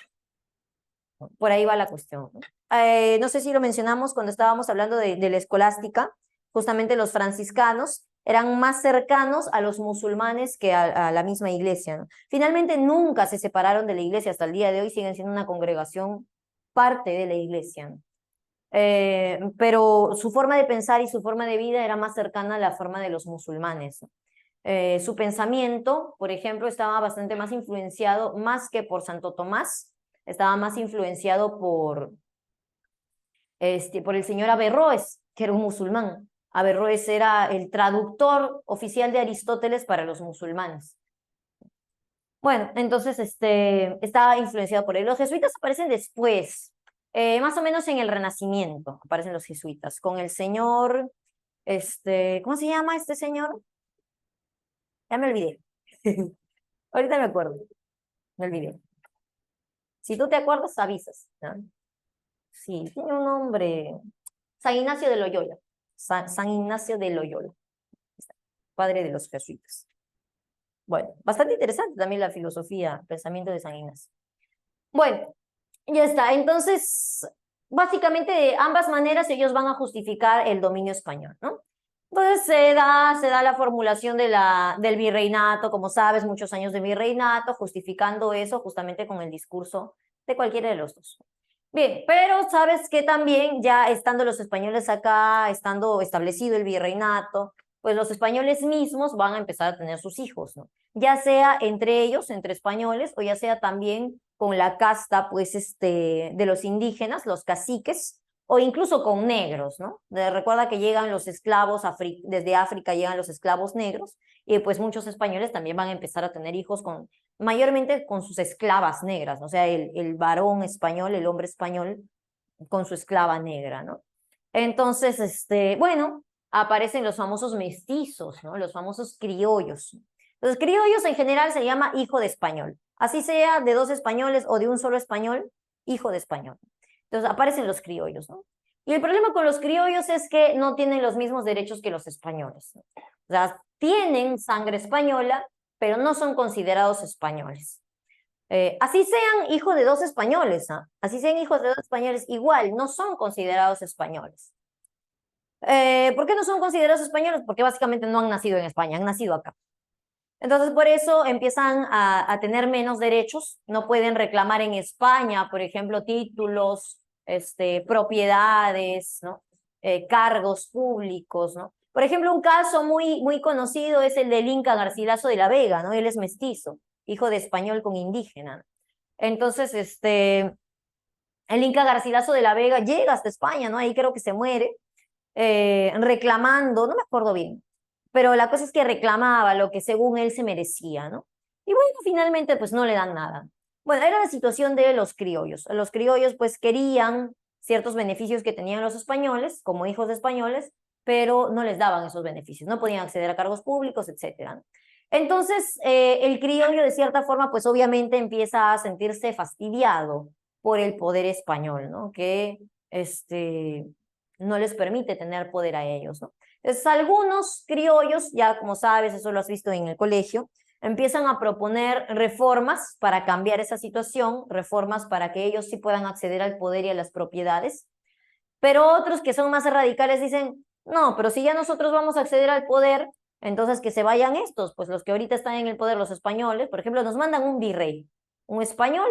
Por ahí va la cuestión. No sé si lo mencionamos cuando estábamos hablando de la escolástica. Justamente los franciscanos eran más cercanos a los musulmanes que a la misma iglesia, ¿no? Finalmente nunca se separaron de la iglesia, hasta el día de hoy siguen siendo una congregación parte de la iglesia, ¿no? Pero su forma de pensar y su forma de vida era más cercana a la forma de los musulmanes, ¿no? Su pensamiento, por ejemplo, estaba bastante más influenciado, más que por Santo Tomás, estaba más influenciado por el señor Averroes, que era un musulmán. Averroes era el traductor oficial de Aristóteles para los musulmanes. Bueno, entonces estaba influenciado por él. Los jesuitas aparecen después, más o menos en el Renacimiento, aparecen los jesuitas, con el señor, ¿cómo se llama este señor? Ya me olvidé. Ahorita me acuerdo. Me olvidé. Si tú te acuerdas, avisas, ¿no? Sí, tiene un nombre. San Ignacio de Loyola. San Ignacio de Loyola. Padre de los jesuitas. Bueno, bastante interesante también la filosofía, el pensamiento de San Ignacio. Bueno, ya está. Entonces, básicamente de ambas maneras ellos van a justificar el dominio español, ¿no? Entonces se da la formulación del virreinato, como sabes, muchos años de virreinato, justificando eso justamente con el discurso de cualquiera de los dos. Bien, pero sabes que también ya estando los españoles acá, estando establecido el virreinato, pues los españoles mismos van a empezar a tener sus hijos, ¿no? Ya sea entre ellos, entre españoles, o ya sea también con la casta, pues, de los indígenas, los caciques, o incluso con negros, ¿no? Recuerda que llegan los esclavos, desde África llegan los esclavos negros, y pues muchos españoles también van a empezar a tener hijos mayormente con sus esclavas negras, ¿no? O sea, el varón español, el hombre español, con su esclava negra, ¿no? Entonces, bueno, aparecen los famosos mestizos, ¿no? Los famosos criollos. Los criollos en general se llama hijo de español. Así sea de dos españoles o de un solo español, hijo de español. Entonces aparecen los criollos, ¿no? Y el problema con los criollos es que no tienen los mismos derechos que los españoles, ¿no? O sea, tienen sangre española, pero no son considerados españoles. Así sean hijos de dos españoles, ¿ah? Así sean hijos de dos españoles, igual no son considerados españoles. ¿Por qué no son considerados españoles? Porque básicamente no han nacido en España, han nacido acá. Entonces, por eso empiezan a tener menos derechos, no pueden reclamar en España, por ejemplo, títulos, propiedades, ¿no? Cargos públicos, ¿no? Por ejemplo, un caso muy conocido es el del Inca Garcilaso de la Vega, ¿no? Él es mestizo, hijo de español con indígena. Entonces, el Inca Garcilaso de la Vega llega hasta España, ¿no? Ahí creo que se muere, reclamando, no me acuerdo bien, pero la cosa es que reclamaba lo que según él se merecía, ¿no? Y bueno, finalmente pues no le dan nada. Bueno, era la situación de los criollos. Los criollos pues querían ciertos beneficios que tenían los españoles, como hijos de españoles, pero no les daban esos beneficios, no podían acceder a cargos públicos, etcétera, ¿no? Entonces, el criollo de cierta forma pues obviamente empieza a sentirse fastidiado por el poder español, ¿no? Que no les permite tener poder a ellos, ¿no? Entonces, algunos criollos, ya como sabes, eso lo has visto en el colegio, empiezan a proponer reformas para cambiar esa situación, reformas para que ellos sí puedan acceder al poder y a las propiedades, pero otros que son más radicales dicen, no, pero si ya nosotros vamos a acceder al poder, entonces que se vayan estos, pues los que ahorita están en el poder, los españoles, por ejemplo, nos mandan un virrey, un español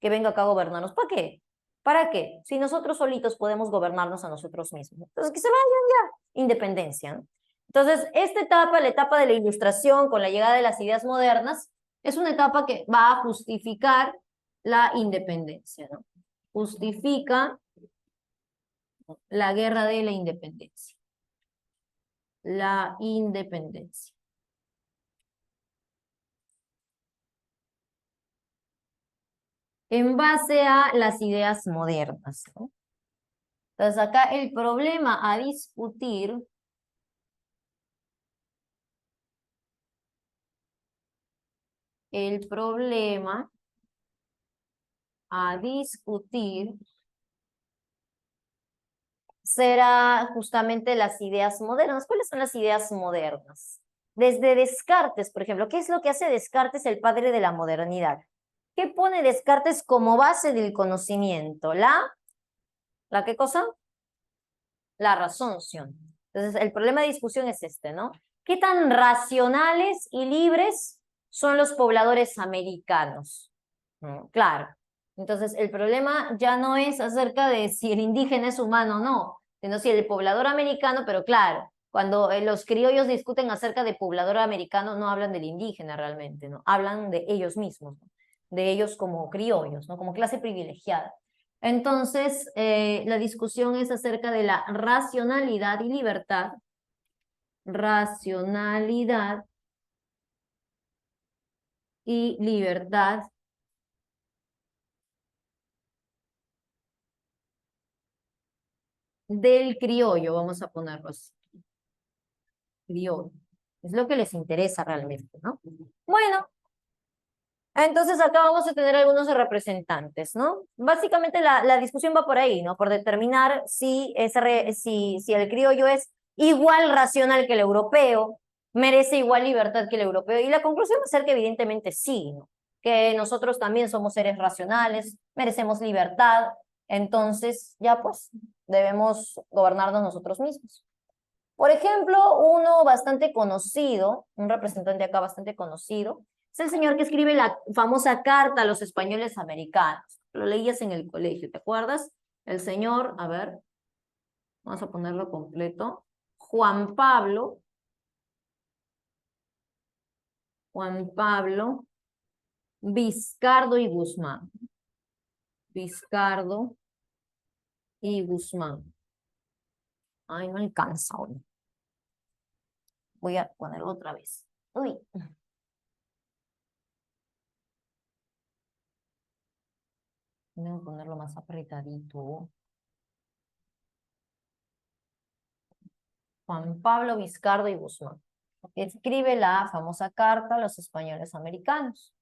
que venga acá a gobernarnos. ¿Para qué? ¿Para qué? Si nosotros solitos podemos gobernarnos a nosotros mismos. Entonces, que se vayan ya, independencia, ¿no? Entonces, esta etapa, la etapa de la ilustración con la llegada de las ideas modernas, es una etapa que va a justificar la independencia, ¿no? Justifica la guerra de la independencia. La independencia. En base a las ideas modernas, ¿no? Entonces acá el problema a discutir será justamente las ideas modernas. ¿Cuáles son las ideas modernas? Desde Descartes, por ejemplo, ¿qué es lo que hace Descartes, el padre de la modernidad? ¿Qué pone Descartes como base del conocimiento? ¿La qué cosa? La razón-ción. Entonces, el problema de discusión es ¿no? ¿Qué tan racionales y libres son los pobladores americanos? Claro. Entonces, el problema ya no es acerca de si el indígena es humano o no, sino si el poblador americano, pero claro, cuando los criollos discuten acerca de poblador americano, no hablan del indígena realmente, ¿no? Hablan de ellos mismos, ¿no? De ellos como criollos, ¿no? Como clase privilegiada. Entonces, la discusión es acerca de la racionalidad y libertad. Racionalidad y libertad del criollo, vamos a ponerlo así. Criollo. Es lo que les interesa realmente, ¿no? Bueno, entonces acá vamos a tener algunos representantes, ¿no? Básicamente la discusión va por ahí, ¿no? Por determinar si el criollo es igual racional que el europeo, merece igual libertad que el europeo. Y la conclusión va a ser que evidentemente sí, ¿no? Que nosotros también somos seres racionales, merecemos libertad, entonces ya pues debemos gobernarnos nosotros mismos. Por ejemplo, uno bastante conocido, un representante acá bastante conocido, es el señor que escribe la famosa carta a los españoles americanos. Lo leías en el colegio, ¿te acuerdas? El señor, a ver, vamos a ponerlo completo. Juan Pablo Vizcardo y Guzmán. Vizcardo y Guzmán. Ay, no alcanza hoy. Voy a ponerlo otra vez. Uy. Tengo que ponerlo más apretadito. Juan Pablo Vizcardo y Guzmán. Escribe la famosa carta a los españoles americanos.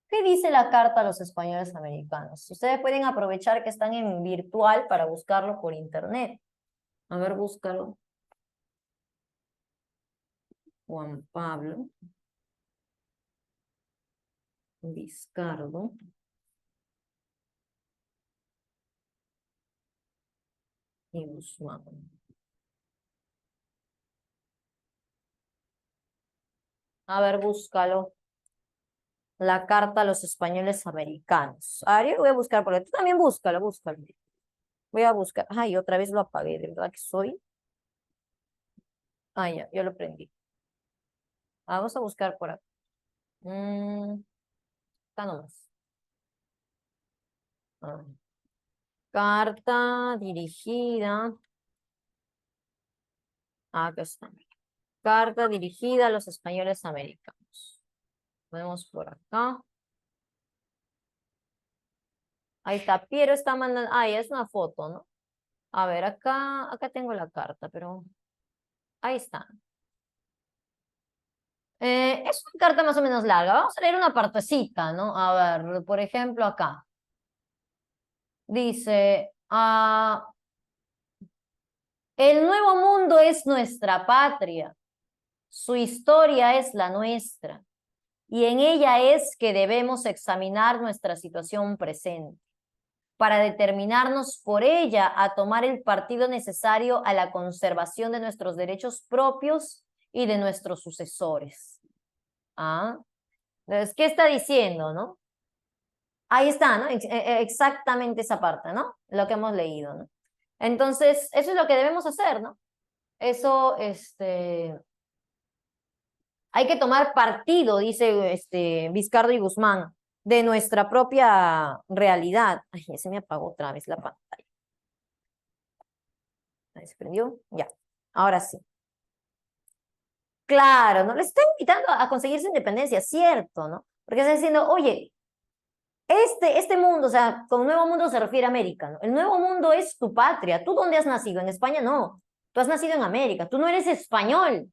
¿Qué dice la carta a los españoles americanos? Ustedes pueden aprovechar que están en virtual para buscarlo por internet. A ver, búscalo. Juan Pablo Vizcardo y Guzmán. A ver, búscalo. La carta a los españoles americanos. A ver, yo voy a buscar por ahí. Tú también búscalo, búscalo. Voy a buscar. Ay, otra vez lo apagué, ¿de verdad que soy? Ah, ya, yo lo prendí. Vamos a buscar por acá. Acá nomás. Ah. Carta dirigida. Acá está. Carta dirigida a los españoles americanos. Vemos por acá. Ahí está. Piero está mandando. Ah, ya es una foto, ¿no? A ver, acá tengo la carta, pero ahí está. Es una carta más o menos larga. Vamos a leer una partecita, ¿no? A ver, por ejemplo, acá. Dice, el nuevo mundo es nuestra patria. Su historia es la nuestra. Y en ella es que debemos examinar nuestra situación presente, para determinarnos por ella a tomar el partido necesario a la conservación de nuestros derechos propios y de nuestros sucesores. ¿Ah? Entonces, ¿qué está diciendo, no? Ahí está, ¿no? Exactamente esa parte, ¿no? Lo que hemos leído, ¿no? Entonces, eso es lo que debemos hacer, ¿no? Eso, hay que tomar partido, dice Vizcardo y Guzmán, de nuestra propia realidad. Ay, se me apagó otra vez la pantalla. Ahí se prendió, ya. Ahora sí. Claro, ¿no? Les está invitando a conseguir su independencia, cierto, ¿no? Porque está diciendo, oye, este mundo, o sea, con nuevo mundo se refiere a América, ¿no? El nuevo mundo es tu patria. ¿Tú dónde has nacido? En España no. Tú has nacido en América. Tú no eres español.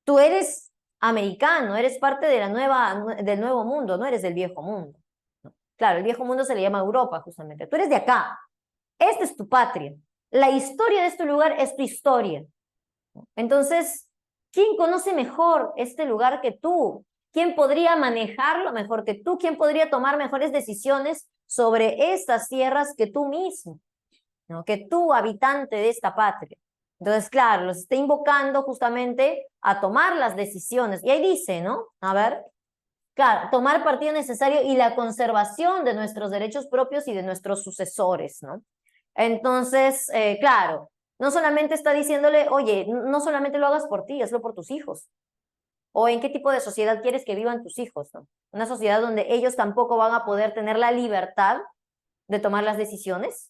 Tú eres americano, eres parte de del nuevo mundo, no eres del viejo mundo. ¿No? Claro, el viejo mundo se le llama Europa, justamente. Tú eres de acá. Esta es tu patria. La historia de este lugar es tu historia. Entonces, ¿quién conoce mejor este lugar que tú? ¿Quién podría manejarlo mejor que tú? ¿Quién podría tomar mejores decisiones sobre estas tierras que tú mismo? ¿No? Que tú, habitante de esta patria. Entonces, claro, los está invocando justamente a tomar las decisiones. Y ahí dice, ¿no? A ver, claro, tomar partido necesario y la conservación de nuestros derechos propios y de nuestros sucesores, ¿no? Entonces, claro, no solamente está diciéndole, oye, no solamente lo hagas por ti, hazlo por tus hijos. O en qué tipo de sociedad quieres que vivan tus hijos, ¿no? Una sociedad donde ellos tampoco van a poder tener la libertad de tomar las decisiones,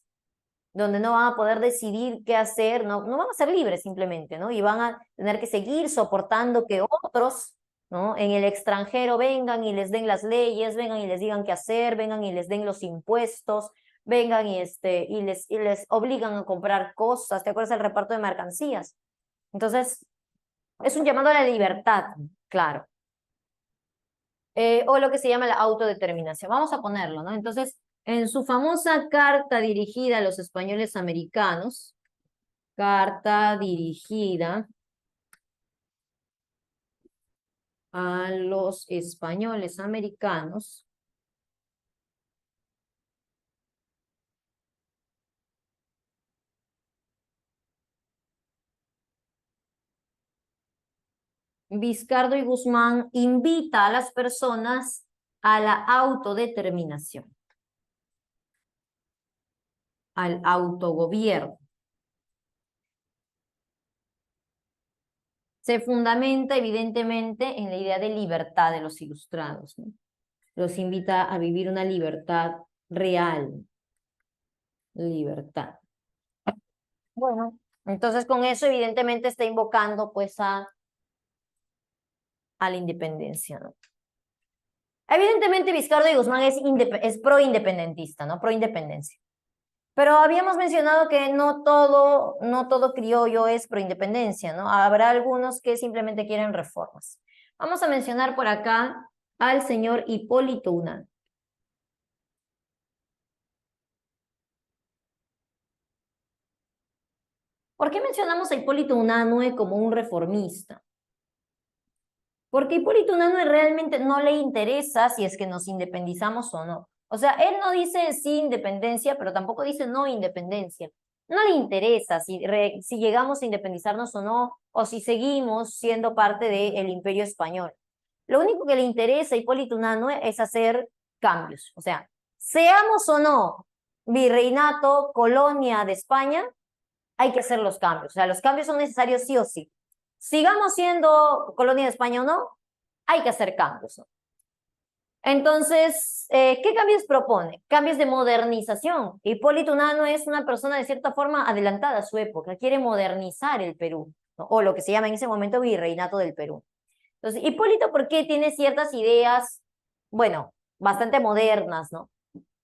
donde no van a poder decidir qué hacer, no van a ser libres simplemente, ¿no? Y van a tener que seguir soportando que otros, ¿no? En el extranjero vengan y les den las leyes, vengan y les digan qué hacer, vengan y les den los impuestos, vengan y les obligan a comprar cosas. ¿Te acuerdas del reparto de mercancías? Entonces, es un llamado a la libertad, claro. O lo que se llama la autodeterminación. Vamos a ponerlo, ¿no? Entonces, en su famosa carta dirigida a los españoles americanos, carta dirigida a los españoles americanos, Vizcardo y Guzmán invita a las personas a la autodeterminación, al autogobierno. Se fundamenta evidentemente en la idea de libertad de los ilustrados, ¿no? Los invita a vivir una libertad real, libertad. Bueno, entonces con eso evidentemente está invocando pues a la independencia, ¿no? Evidentemente Vizcardo y Guzmán es pro-independentista, ¿no? Pro-independencia. Pero habíamos mencionado que no todo criollo es pro-independencia, ¿no? Habrá algunos que simplemente quieren reformas. Vamos a mencionar por acá al señor Hipólito Unanue. ¿Por qué mencionamos a Hipólito Unanue como un reformista? Porque Hipólito Unanue realmente no le interesa si es que nos independizamos o no. O sea, él no dice sí independencia, pero tampoco dice no independencia. No le interesa si llegamos a independizarnos o no, o si seguimos siendo parte del Imperio Español. Lo único que le interesa a Hipólito Unanue es hacer cambios. O sea, seamos o no virreinato, colonia de España, hay que hacer los cambios. O sea, los cambios son necesarios sí o sí. Sigamos siendo colonia de España o no, hay que hacer cambios, ¿no? Entonces, ¿qué cambios propone? Cambios de modernización. Hipólito Unanue es una persona de cierta forma adelantada a su época, quiere modernizar el Perú, ¿no? O lo que se llama en ese momento virreinato del Perú. Entonces, Hipólito, ¿por qué tiene ciertas ideas, bueno, bastante modernas, ¿no?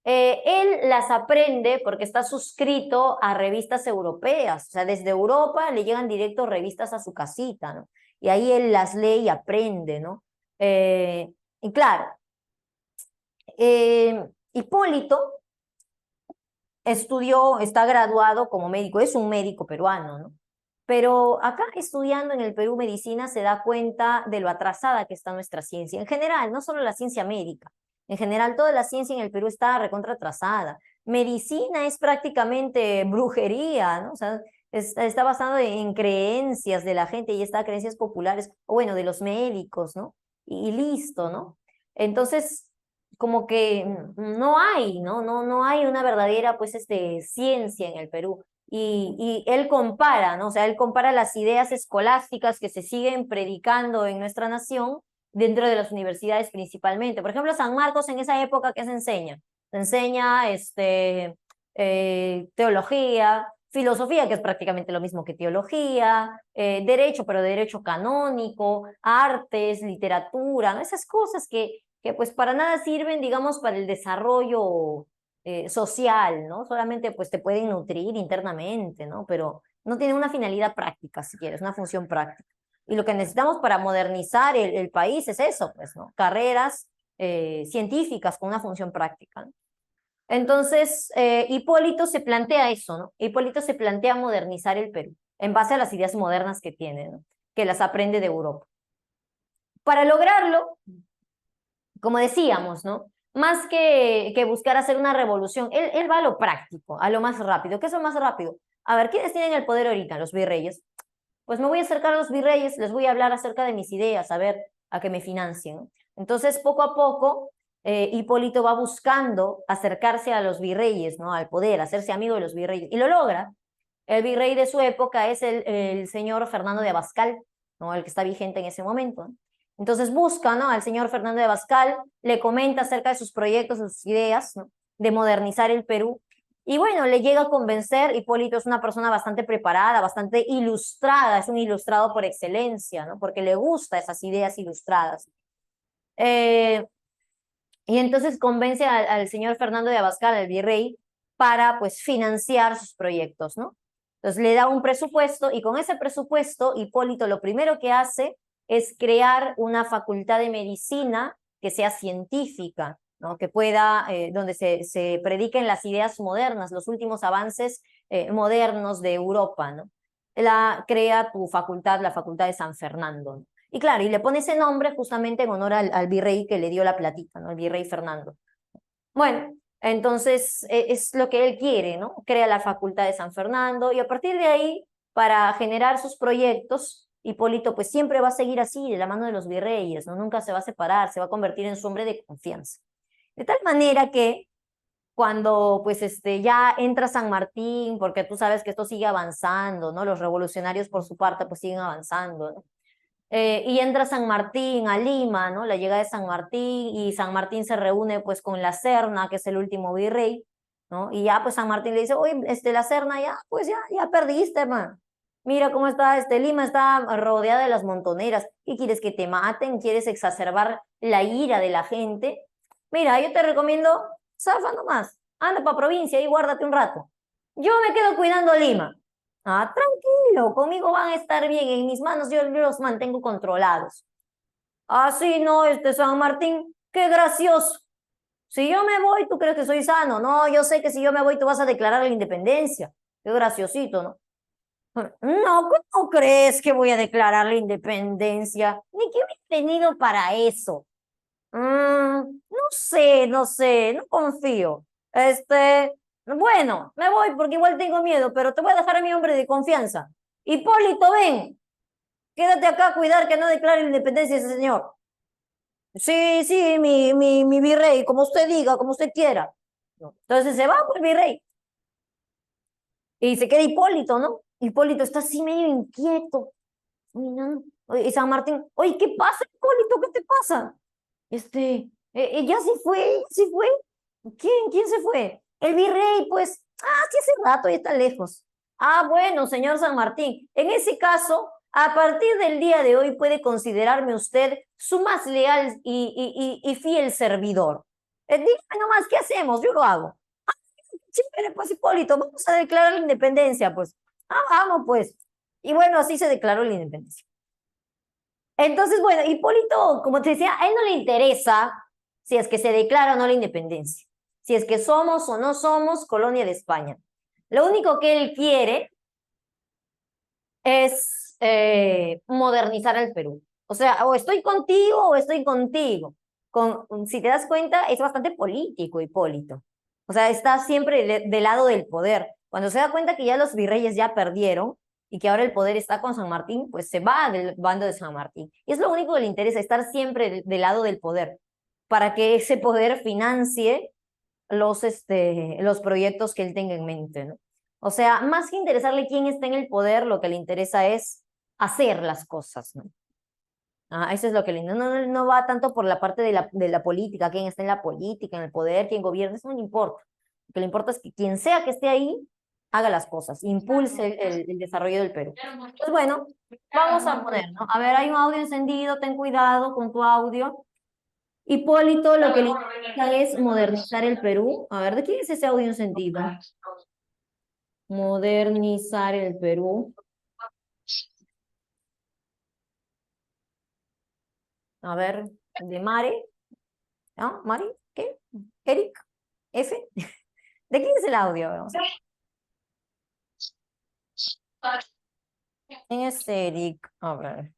Él las aprende porque está suscrito a revistas europeas, o sea, desde Europa le llegan directo revistas a su casita, ¿no? Y ahí él las lee y aprende, ¿no? Y claro, Hipólito estudió, está graduado como médico, es un médico peruano, ¿no? Pero acá estudiando en el Perú medicina se da cuenta de lo atrasada que está nuestra ciencia, en general, no solo la ciencia médica, en general toda la ciencia en el Perú está recontra atrasada. Medicina es prácticamente brujería, ¿no? O sea, está basado en creencias de la gente y está creencias populares, o bueno, de los médicos, ¿no? Y listo, ¿no? Entonces, como que no hay, ¿no? No hay una verdadera, pues, ciencia en el Perú. Y él compara, ¿no? O sea, él compara las ideas escolásticas que se siguen predicando en nuestra nación dentro de las universidades principalmente. Por ejemplo, San Marcos en esa época, ¿qué se enseña? Se enseña teología, filosofía, que es prácticamente lo mismo que teología, derecho, pero derecho canónico, artes, literatura, ¿no? Esas cosas que pues para nada sirven, digamos, para el desarrollo social, ¿no? Solamente pues te pueden nutrir internamente, ¿no? Pero no tienen una finalidad práctica, si quieres, una función práctica. Y lo que necesitamos para modernizar el país es eso, pues, ¿no? Carreras científicas con una función práctica, ¿no? Entonces, Hipólito se plantea eso, ¿no? Hipólito se plantea modernizar el Perú en base a las ideas modernas que tiene, ¿no? Que las aprende de Europa. Para lograrlo, como decíamos, ¿no? Más que buscar hacer una revolución, él va a lo práctico, a lo más rápido. ¿Qué es lo más rápido? A ver, ¿quiénes tienen el poder ahorita? Los virreyes. Pues me voy a acercar a los virreyes, les voy a hablar acerca de mis ideas, a ver, a que me financien. Entonces, poco a poco, Hipólito va buscando acercarse a los virreyes, ¿no? Al poder, hacerse amigo de los virreyes. Y lo logra. El virrey de su época es el señor Fernando de Abascal, ¿no? El que está vigente en ese momento, ¿no? Entonces busca, ¿no? Al señor Fernando de Abascal, le comenta acerca de sus proyectos, de sus ideas, ¿no? De modernizar el Perú. Y bueno, le llega a convencer. Hipólito es una persona bastante preparada, bastante ilustrada, es un ilustrado por excelencia, ¿no? Porque le gusta esas ideas ilustradas. Y entonces convence al señor Fernando de Abascal, al virrey, para pues financiar sus proyectos, ¿no? Entonces le da un presupuesto y con ese presupuesto Hipólito lo primero que hace es crear una facultad de medicina que sea científica, ¿no? Que pueda, donde se prediquen las ideas modernas, los últimos avances modernos de Europa, ¿no? Crea tu facultad, la Facultad de San Fernando, ¿no? Y claro, y le pone ese nombre justamente en honor al virrey que le dio la platita, ¿no? El virrey Fernando. Bueno, entonces es lo que él quiere, ¿no? Crea la Facultad de San Fernando y a partir de ahí, para generar sus proyectos, Hipólito pues siempre va a seguir así, de la mano de los virreyes, ¿no? Nunca se va a separar, se va a convertir en su hombre de confianza. De tal manera que cuando pues ya entra San Martín, porque tú sabes que esto sigue avanzando, ¿no? Los revolucionarios por su parte pues siguen avanzando, ¿no? Y entra San Martín a Lima, ¿no? La llegada de San Martín, y San Martín se reúne pues con la Serna, que es el último virrey, ¿no? Y ya pues San Martín le dice, oye, la Serna ya, pues ya perdiste, man. Mira cómo está, Lima está rodeada de las montoneras. ¿Qué quieres, que te maten? ¿Quieres exacerbar la ira de la gente? Mira, yo te recomiendo, zafa nomás, anda para provincia y guárdate un rato. Yo me quedo cuidando Lima. Ah, tranquilo, conmigo van a estar bien, en mis manos yo los mantengo controlados. Ah, sí, no, San Martín, qué gracioso. Si yo me voy, ¿tú crees que soy sano? No, yo sé que si yo me voy, tú vas a declarar la independencia. Qué graciosito, ¿no? No, ¿cómo crees que voy a declarar la independencia? Ni que he venido para eso. No sé, no confío. Bueno, me voy porque igual tengo miedo, pero te voy a dejar a mi hombre de confianza. Hipólito, ven, quédate acá a cuidar que no declare la independencia ese señor. Sí, sí, mi virrey, como usted diga, como usted quiera. Entonces se va pues el virrey. Y se queda Hipólito, ¿no? Hipólito está así medio inquieto. Mirando. Y San Martín, oye, ¿qué pasa, Hipólito? ¿Qué te pasa? Ya se fue, ya se fue. ¿Quién se fue? El virrey, pues, sí hace rato, ya está lejos. Ah, bueno, señor San Martín, en ese caso, a partir del día de hoy puede considerarme usted su más leal y fiel servidor. Dígame nomás, ¿qué hacemos? Yo lo hago. Chévere, pues, Hipólito, vamos a declarar la independencia, pues. Vamos, pues. Y bueno, así se declaró la independencia. Entonces, bueno, Hipólito, como te decía, a él no le interesa si es que se declara o no la independencia, si es que somos o no somos colonia de España. Lo único que él quiere es modernizar el Perú. O sea, o estoy contigo o estoy contigo. Si te das cuenta, es bastante político, Hipólito. O sea, está siempre del lado del poder. Cuando se da cuenta que ya los virreyes ya perdieron y que ahora el poder está con San Martín, pues se va del bando de San Martín. Y es lo único que le interesa, estar siempre del lado del poder, para que ese poder financie los proyectos que él tenga en mente, ¿no? O sea, más que interesarle quién está en el poder, lo que le interesa es hacer las cosas, ¿no? Eso es lo que no va tanto por la parte de la política, quién está en la política, en el poder, quién gobierna, eso no le importa. Lo que le importa es que quien sea que esté ahí, haga las cosas, impulse el desarrollo del Perú. Pues bueno, vamos a poner, ¿no? A ver, hay un audio encendido, ten cuidado con tu audio. Hipólito lo que le interesa es modernizar el Perú. A ver, ¿de quién es ese audio encendido? Modernizar el Perú. A ver, de Mare. ¿No? ¿Mari? ¿Qué? ¿Eric? ¿F? ¿De quién es el audio? Vamos a ver. ¿Quién es Eric? A ver.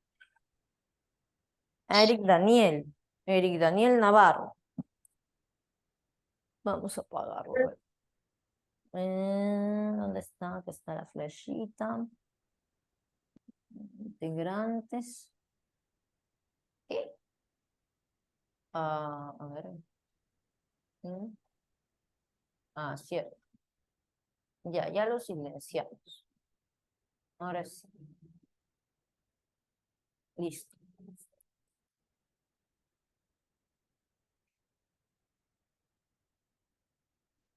Eric Daniel. Eric Daniel Navarro. Vamos a apagarlo. A ver. ¿Dónde está? Aquí está la flechita. Integrantes. ¿Qué? A ver. Cierto. Ya lo silenciamos. Ahora sí. Listo.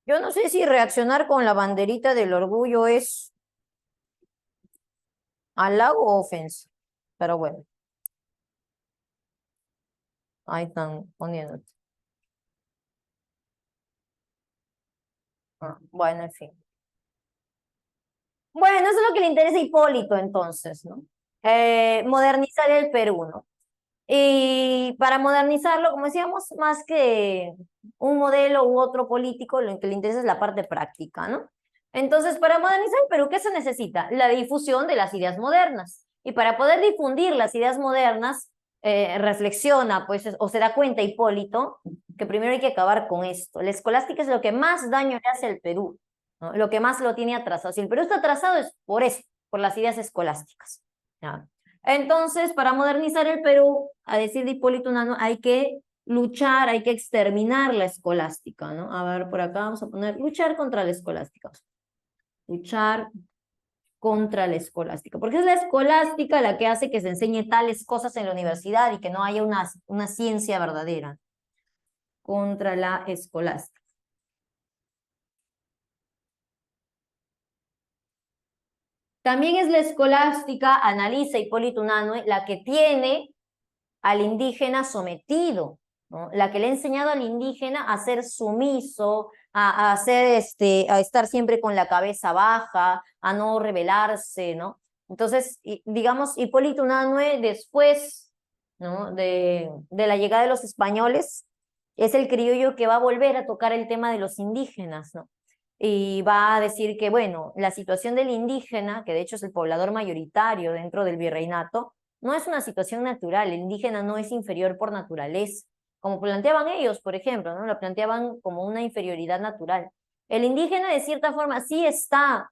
Yo no sé si reaccionar con la banderita del orgullo es halago o ofensa, pero bueno, ahí están poniéndote. Bueno, en fin. Bueno, eso es lo que le interesa a Hipólito entonces, ¿no? Modernizar el Perú, ¿no? Y para modernizarlo, como decíamos, más que un modelo u otro político, lo que le interesa es la parte práctica, ¿no? Entonces, para modernizar el Perú, ¿qué se necesita? La difusión de las ideas modernas. Y para poder difundir las ideas modernas, reflexiona, pues, o se da cuenta Hipólito, que primero hay que acabar con esto. La escolástica es lo que más daño le hace al Perú, ¿no? Lo que más lo tiene atrasado. Si el Perú está atrasado es por eso, por las ideas escolásticas, ¿ya? Entonces, para modernizar el Perú, a decir de Hipólito Unanue, hay que luchar, hay que exterminar la escolástica, ¿no? A ver, por acá vamos a poner luchar contra la escolástica. Luchar contra la escolástica, porque es la escolástica la que hace que se enseñe tales cosas en la universidad y que no haya una ciencia verdadera. Contra la escolástica. También es la escolástica, analiza Hipólito Unanue, la que tiene al indígena sometido, ¿no? La que le ha enseñado al indígena a ser sumiso, a estar siempre con la cabeza baja, a no rebelarse, ¿no? Entonces, digamos, Hipólito Unanue, después, ¿no? de la llegada de los españoles, es el criollo que va a volver a tocar el tema de los indígenas, ¿no? Y va a decir que, bueno, la situación del indígena, que de hecho es el poblador mayoritario dentro del virreinato, no es una situación natural, el indígena no es inferior por naturaleza, como planteaban ellos, por ejemplo, ¿no? Lo planteaban como una inferioridad natural. El indígena, de cierta forma, sí está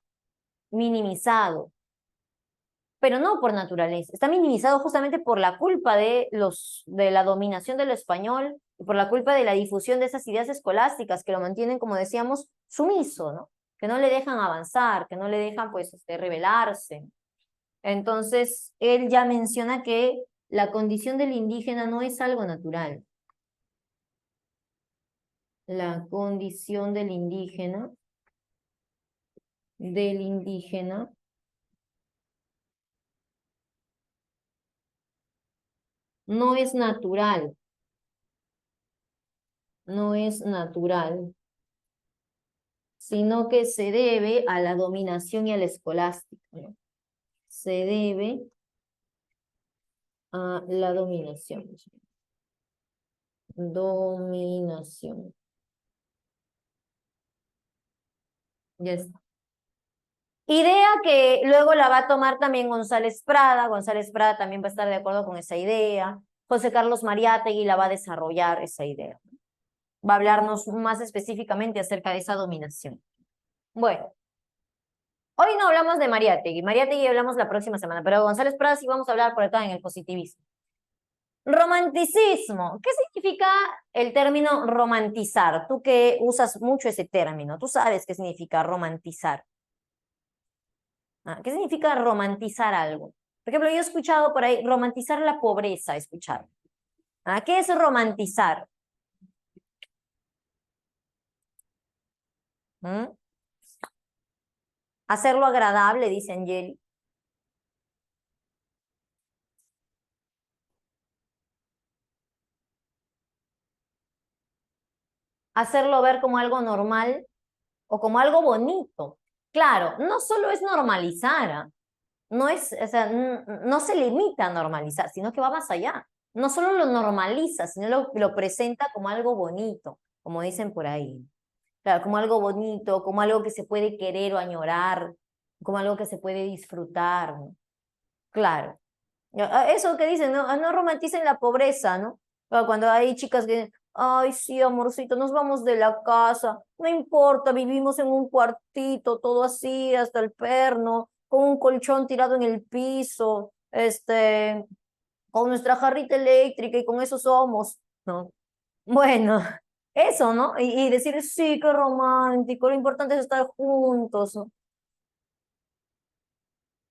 minimizado, pero no por naturaleza, está minimizado justamente por la culpa de la dominación de lo español y por la culpa de la difusión de esas ideas escolásticas que lo mantienen, como decíamos, sumiso, ¿no? Que no le dejan avanzar, que no le dejan, pues, rebelarse. Entonces, él ya menciona que la condición del indígena no es algo natural. La condición del indígena no es natural, no es natural, sino que se debe a la dominación y a la escolástica, ¿no? Se debe a la dominación. Dominación. Ya está. Idea que luego la va a tomar también González Prada. González Prada también va a estar de acuerdo con esa idea. José Carlos Mariátegui la va a desarrollar esa idea. Va a hablarnos más específicamente acerca de esa dominación. Bueno, hoy no hablamos de Mariátegui. Mariátegui hablamos la próxima semana, pero González Prada sí vamos a hablar por acá en el positivismo. Romanticismo. ¿Qué significa el término romantizar? Tú que usas mucho ese término, tú sabes qué significa romantizar. ¿Qué significa romantizar algo? Por ejemplo, yo he escuchado por ahí romantizar la pobreza, escuchar. ¿Qué es romantizar? ¿Mm? Hacerlo agradable, dice Angeli. Hacerlo ver como algo normal o como algo bonito. Claro, no solo es normalizar, no es, o sea, no se limita a normalizar, sino que va más allá. No solo lo normaliza, sino lo presenta como algo bonito, como dicen por ahí. Claro, como algo bonito, como algo que se puede querer o añorar, como algo que se puede disfrutar, ¿no? Claro. Eso que dicen, ¿no? No romanticen la pobreza, ¿no? Cuando hay chicas que dicen, ay, sí, amorcito, nos vamos de la casa, no importa, vivimos en un cuartito, todo así, hasta el perno, con un colchón tirado en el piso, con nuestra jarrita eléctrica y con eso somos, ¿no? Bueno, eso, ¿no? Y decir, sí, qué romántico, lo importante es estar juntos, ¿no?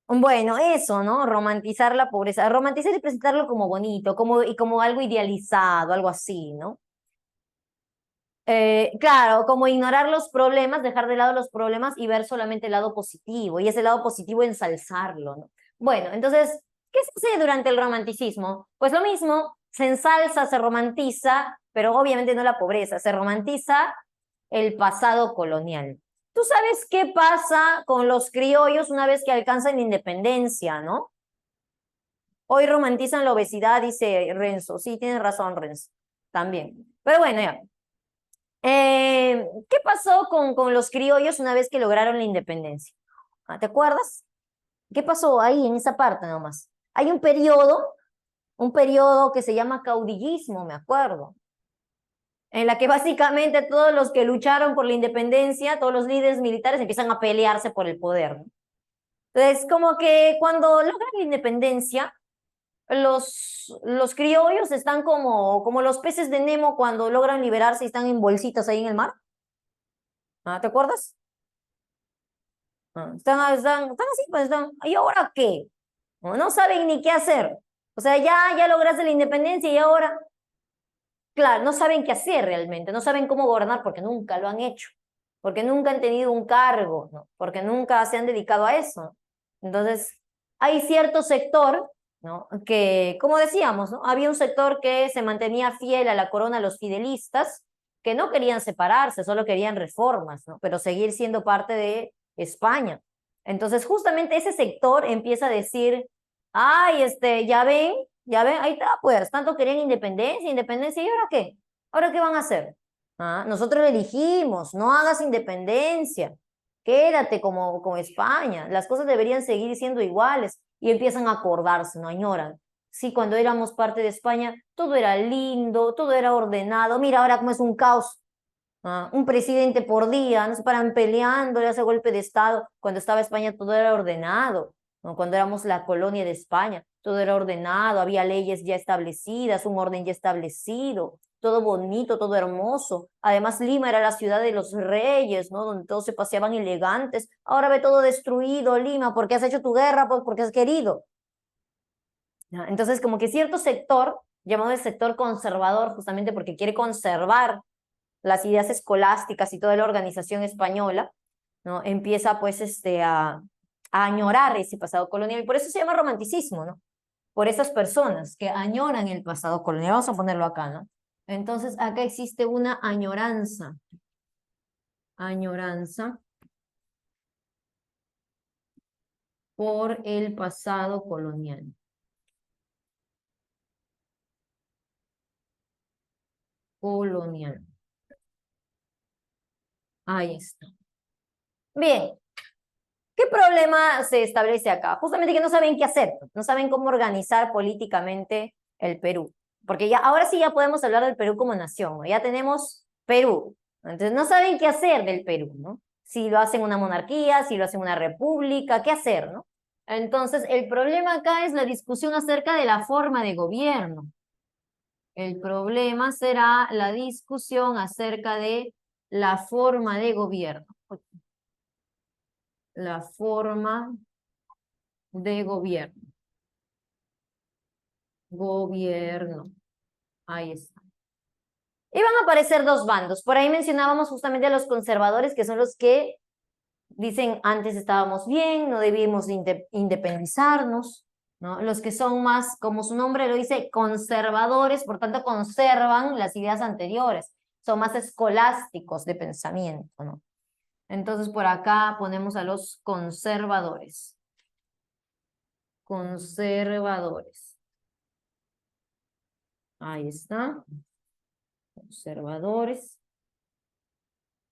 Bueno, eso, ¿no? Romantizar la pobreza. Romantizar y presentarlo como bonito, como algo idealizado, algo así, ¿no? Claro, como ignorar los problemas, dejar de lado los problemas y ver solamente el lado positivo, y ese lado positivo ensalzarlo, ¿no? Bueno, entonces, ¿qué sucede durante el romanticismo? Pues lo mismo, se ensalza, se romantiza, pero obviamente no la pobreza, se romantiza el pasado colonial. ¿Tú sabes qué pasa con los criollos una vez que alcanzan la independencia, no? Hoy romantizan la obesidad, dice Renzo. Sí, tienes razón, Renzo. También. Pero bueno, ya. ¿Qué pasó con los criollos una vez que lograron la independencia? ¿Te acuerdas? ¿Qué pasó ahí en esa parte nomás? Hay un periodo que se llama caudillismo, me acuerdo, en la que básicamente todos los que lucharon por la independencia, todos los líderes militares empiezan a pelearse por el poder, ¿no? Entonces, como que cuando logran la independencia, los criollos están como los peces de Nemo cuando logran liberarse y están en bolsitas ahí en el mar. ¿Te acuerdas? Están así, pues están, ¿y ahora qué? No saben ni qué hacer. O sea, ya lograste la independencia y ahora, claro, no saben qué hacer realmente, no saben cómo gobernar porque nunca lo han hecho, porque nunca han tenido un cargo, ¿no? Porque nunca se han dedicado a eso. Entonces, hay cierto sector, ¿no? Que, como decíamos, ¿no? Había un sector que se mantenía fiel a la corona, los fidelistas, que no querían separarse, solo querían reformas, ¿no? Pero seguir siendo parte de España. Entonces, justamente ese sector empieza a decir, ay, ya ven, ahí está, pues, tanto querían independencia, ¿y ahora qué? ¿Ahora qué van a hacer? Nosotros le dijimos, no hagas independencia, quédate como España, las cosas deberían seguir siendo iguales, y empiezan a acordarse, no añoran. Sí, cuando éramos parte de España, todo era lindo, todo era ordenado, mira ahora cómo es un caos. Un presidente por día, no se paran peleando, le hace golpe de Estado. Cuando estaba España todo era ordenado, ¿no? Cuando éramos la colonia de España, todo era ordenado, había leyes ya establecidas, un orden ya establecido, todo bonito, todo hermoso. Además, Lima era la ciudad de los reyes, ¿no? Donde todos se paseaban elegantes. Ahora ve todo destruido, Lima, porque has hecho tu guerra, pues porque has querido. Entonces, como que cierto sector, llamado el sector conservador, justamente porque quiere conservar las ideas escolásticas y toda la organización española, ¿no? Empieza pues a añorar ese pasado colonial, y por eso se llama romanticismo, ¿no? Por esas personas que añoran el pasado colonial. Vamos a ponerlo acá, ¿no? Entonces, acá existe una añoranza por el pasado colonial. Ahí está. Bien, ¿qué problema se establece acá? Justamente que no saben qué hacer, no saben cómo organizar políticamente el Perú. Porque ya, ahora sí ya podemos hablar del Perú como nación, ¿no? Ya tenemos Perú. Entonces no saben qué hacer del Perú, ¿no? Si lo hacen una monarquía, si lo hacen una república, ¿qué hacer, no? Entonces el problema acá es la discusión acerca de la forma de gobierno. El problema será la discusión acerca de la forma de gobierno. La forma de gobierno. Ahí está. Y van a aparecer dos bandos. Por ahí mencionábamos justamente a los conservadores, que son los que dicen antes estábamos bien, no debíamos independizarnos, ¿no? Los que son más, como su nombre lo dice, conservadores, por tanto conservan las ideas anteriores, son más escolásticos de pensamiento, ¿no? Entonces por acá ponemos a los conservadores. Ahí está. Conservadores.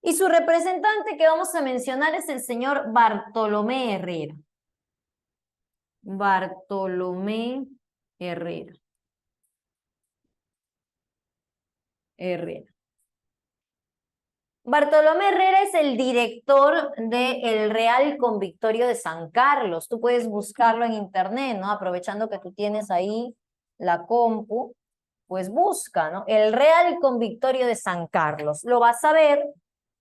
Y su representante que vamos a mencionar es el señor Bartolomé Herrera. Bartolomé Herrera. Bartolomé Herrera es el director del Real Convictorio de San Carlos. Tú puedes buscarlo en internet, ¿no? Aprovechando que tú tienes ahí la compu, pues busca, ¿no? El Real Convictorio de San Carlos. Lo vas a ver,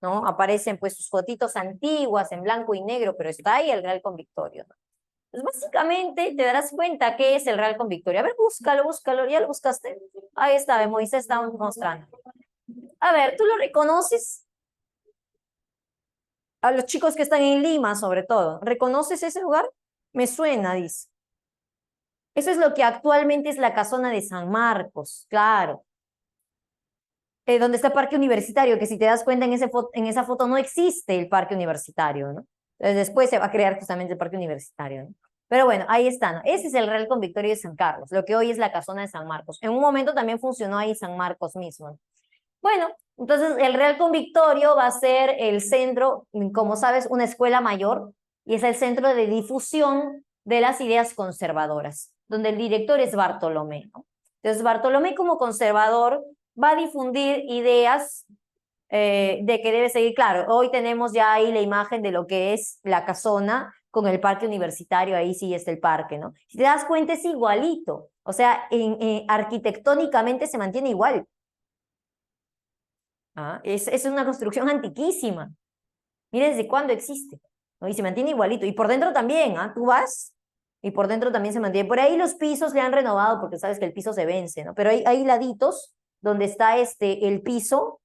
¿no? Aparecen pues sus fotitos antiguas en blanco y negro, pero está ahí el Real Convictorio, ¿no? Pues básicamente te darás cuenta qué es el Real Convictorio. A ver, búscalo, ¿ya lo buscaste? Ahí está, Moisés está mostrando. A ver, ¿tú lo reconoces? A los chicos que están en Lima, sobre todo. ¿Reconoces ese lugar? Me suena, dice. Eso es lo que actualmente es la casona de San Marcos, claro. Donde está el parque universitario, que si te das cuenta en esa foto no existe el parque universitario, ¿no? Entonces después se va a crear justamente el parque universitario, ¿no? Pero bueno, ahí está, ¿no? Ese es el Real Convictorio de San Carlos, lo que hoy es la casona de San Marcos. En un momento también funcionó ahí San Marcos mismo, ¿no? Bueno, entonces el Real Convictorio va a ser el centro, como sabes, una escuela mayor, y es el centro de difusión de las ideas conservadoras, donde el director es Bartolomé, ¿no? Entonces Bartolomé como conservador va a difundir ideas de que debe seguir. Claro, hoy tenemos ya ahí la imagen de lo que es la casona con el parque universitario, ahí sí está el parque, ¿no? Si te das cuenta es igualito, O sea, arquitectónicamente se mantiene igual. Es una construcción antiquísima. Mira desde cuándo existe, ¿no? Y se mantiene igualito. Y por dentro también, tú vas y por dentro también se mantiene. Por ahí los pisos le han renovado porque sabes que el piso se vence, ¿no? Pero hay laditos donde está el piso,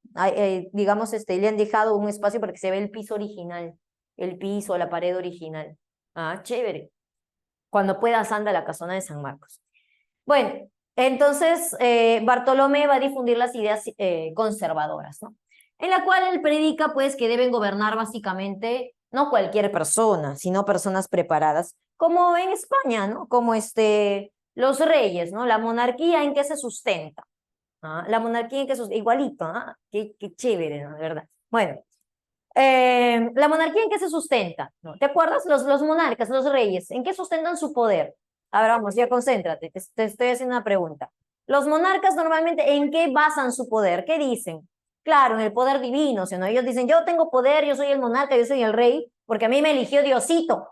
digamos, le han dejado un espacio para que se vea el piso original, el piso, la pared original. Chévere. Cuando puedas, anda a la casona de San Marcos. Bueno, entonces Bartolomé va a difundir las ideas conservadoras, ¿no? En la cual él predica, pues, que deben gobernar básicamente no cualquier persona, sino personas preparadas, como en España, ¿no? Como los reyes, ¿no? La monarquía en qué se sustenta. La monarquía en qué se sustenta, igualito, qué chévere, ¿no? De verdad. Bueno, la monarquía en qué se sustenta, ¿no? ¿Te acuerdas? Los monarcas, los reyes, ¿en qué sustentan su poder? A ver, vamos, ya concéntrate, te estoy haciendo una pregunta. Los monarcas normalmente, ¿en qué basan su poder? ¿Qué dicen? Claro, en el poder divino, ¿sí, no? Ellos dicen, yo tengo poder, yo soy el monarca, yo soy el rey, porque a mí me eligió Diosito.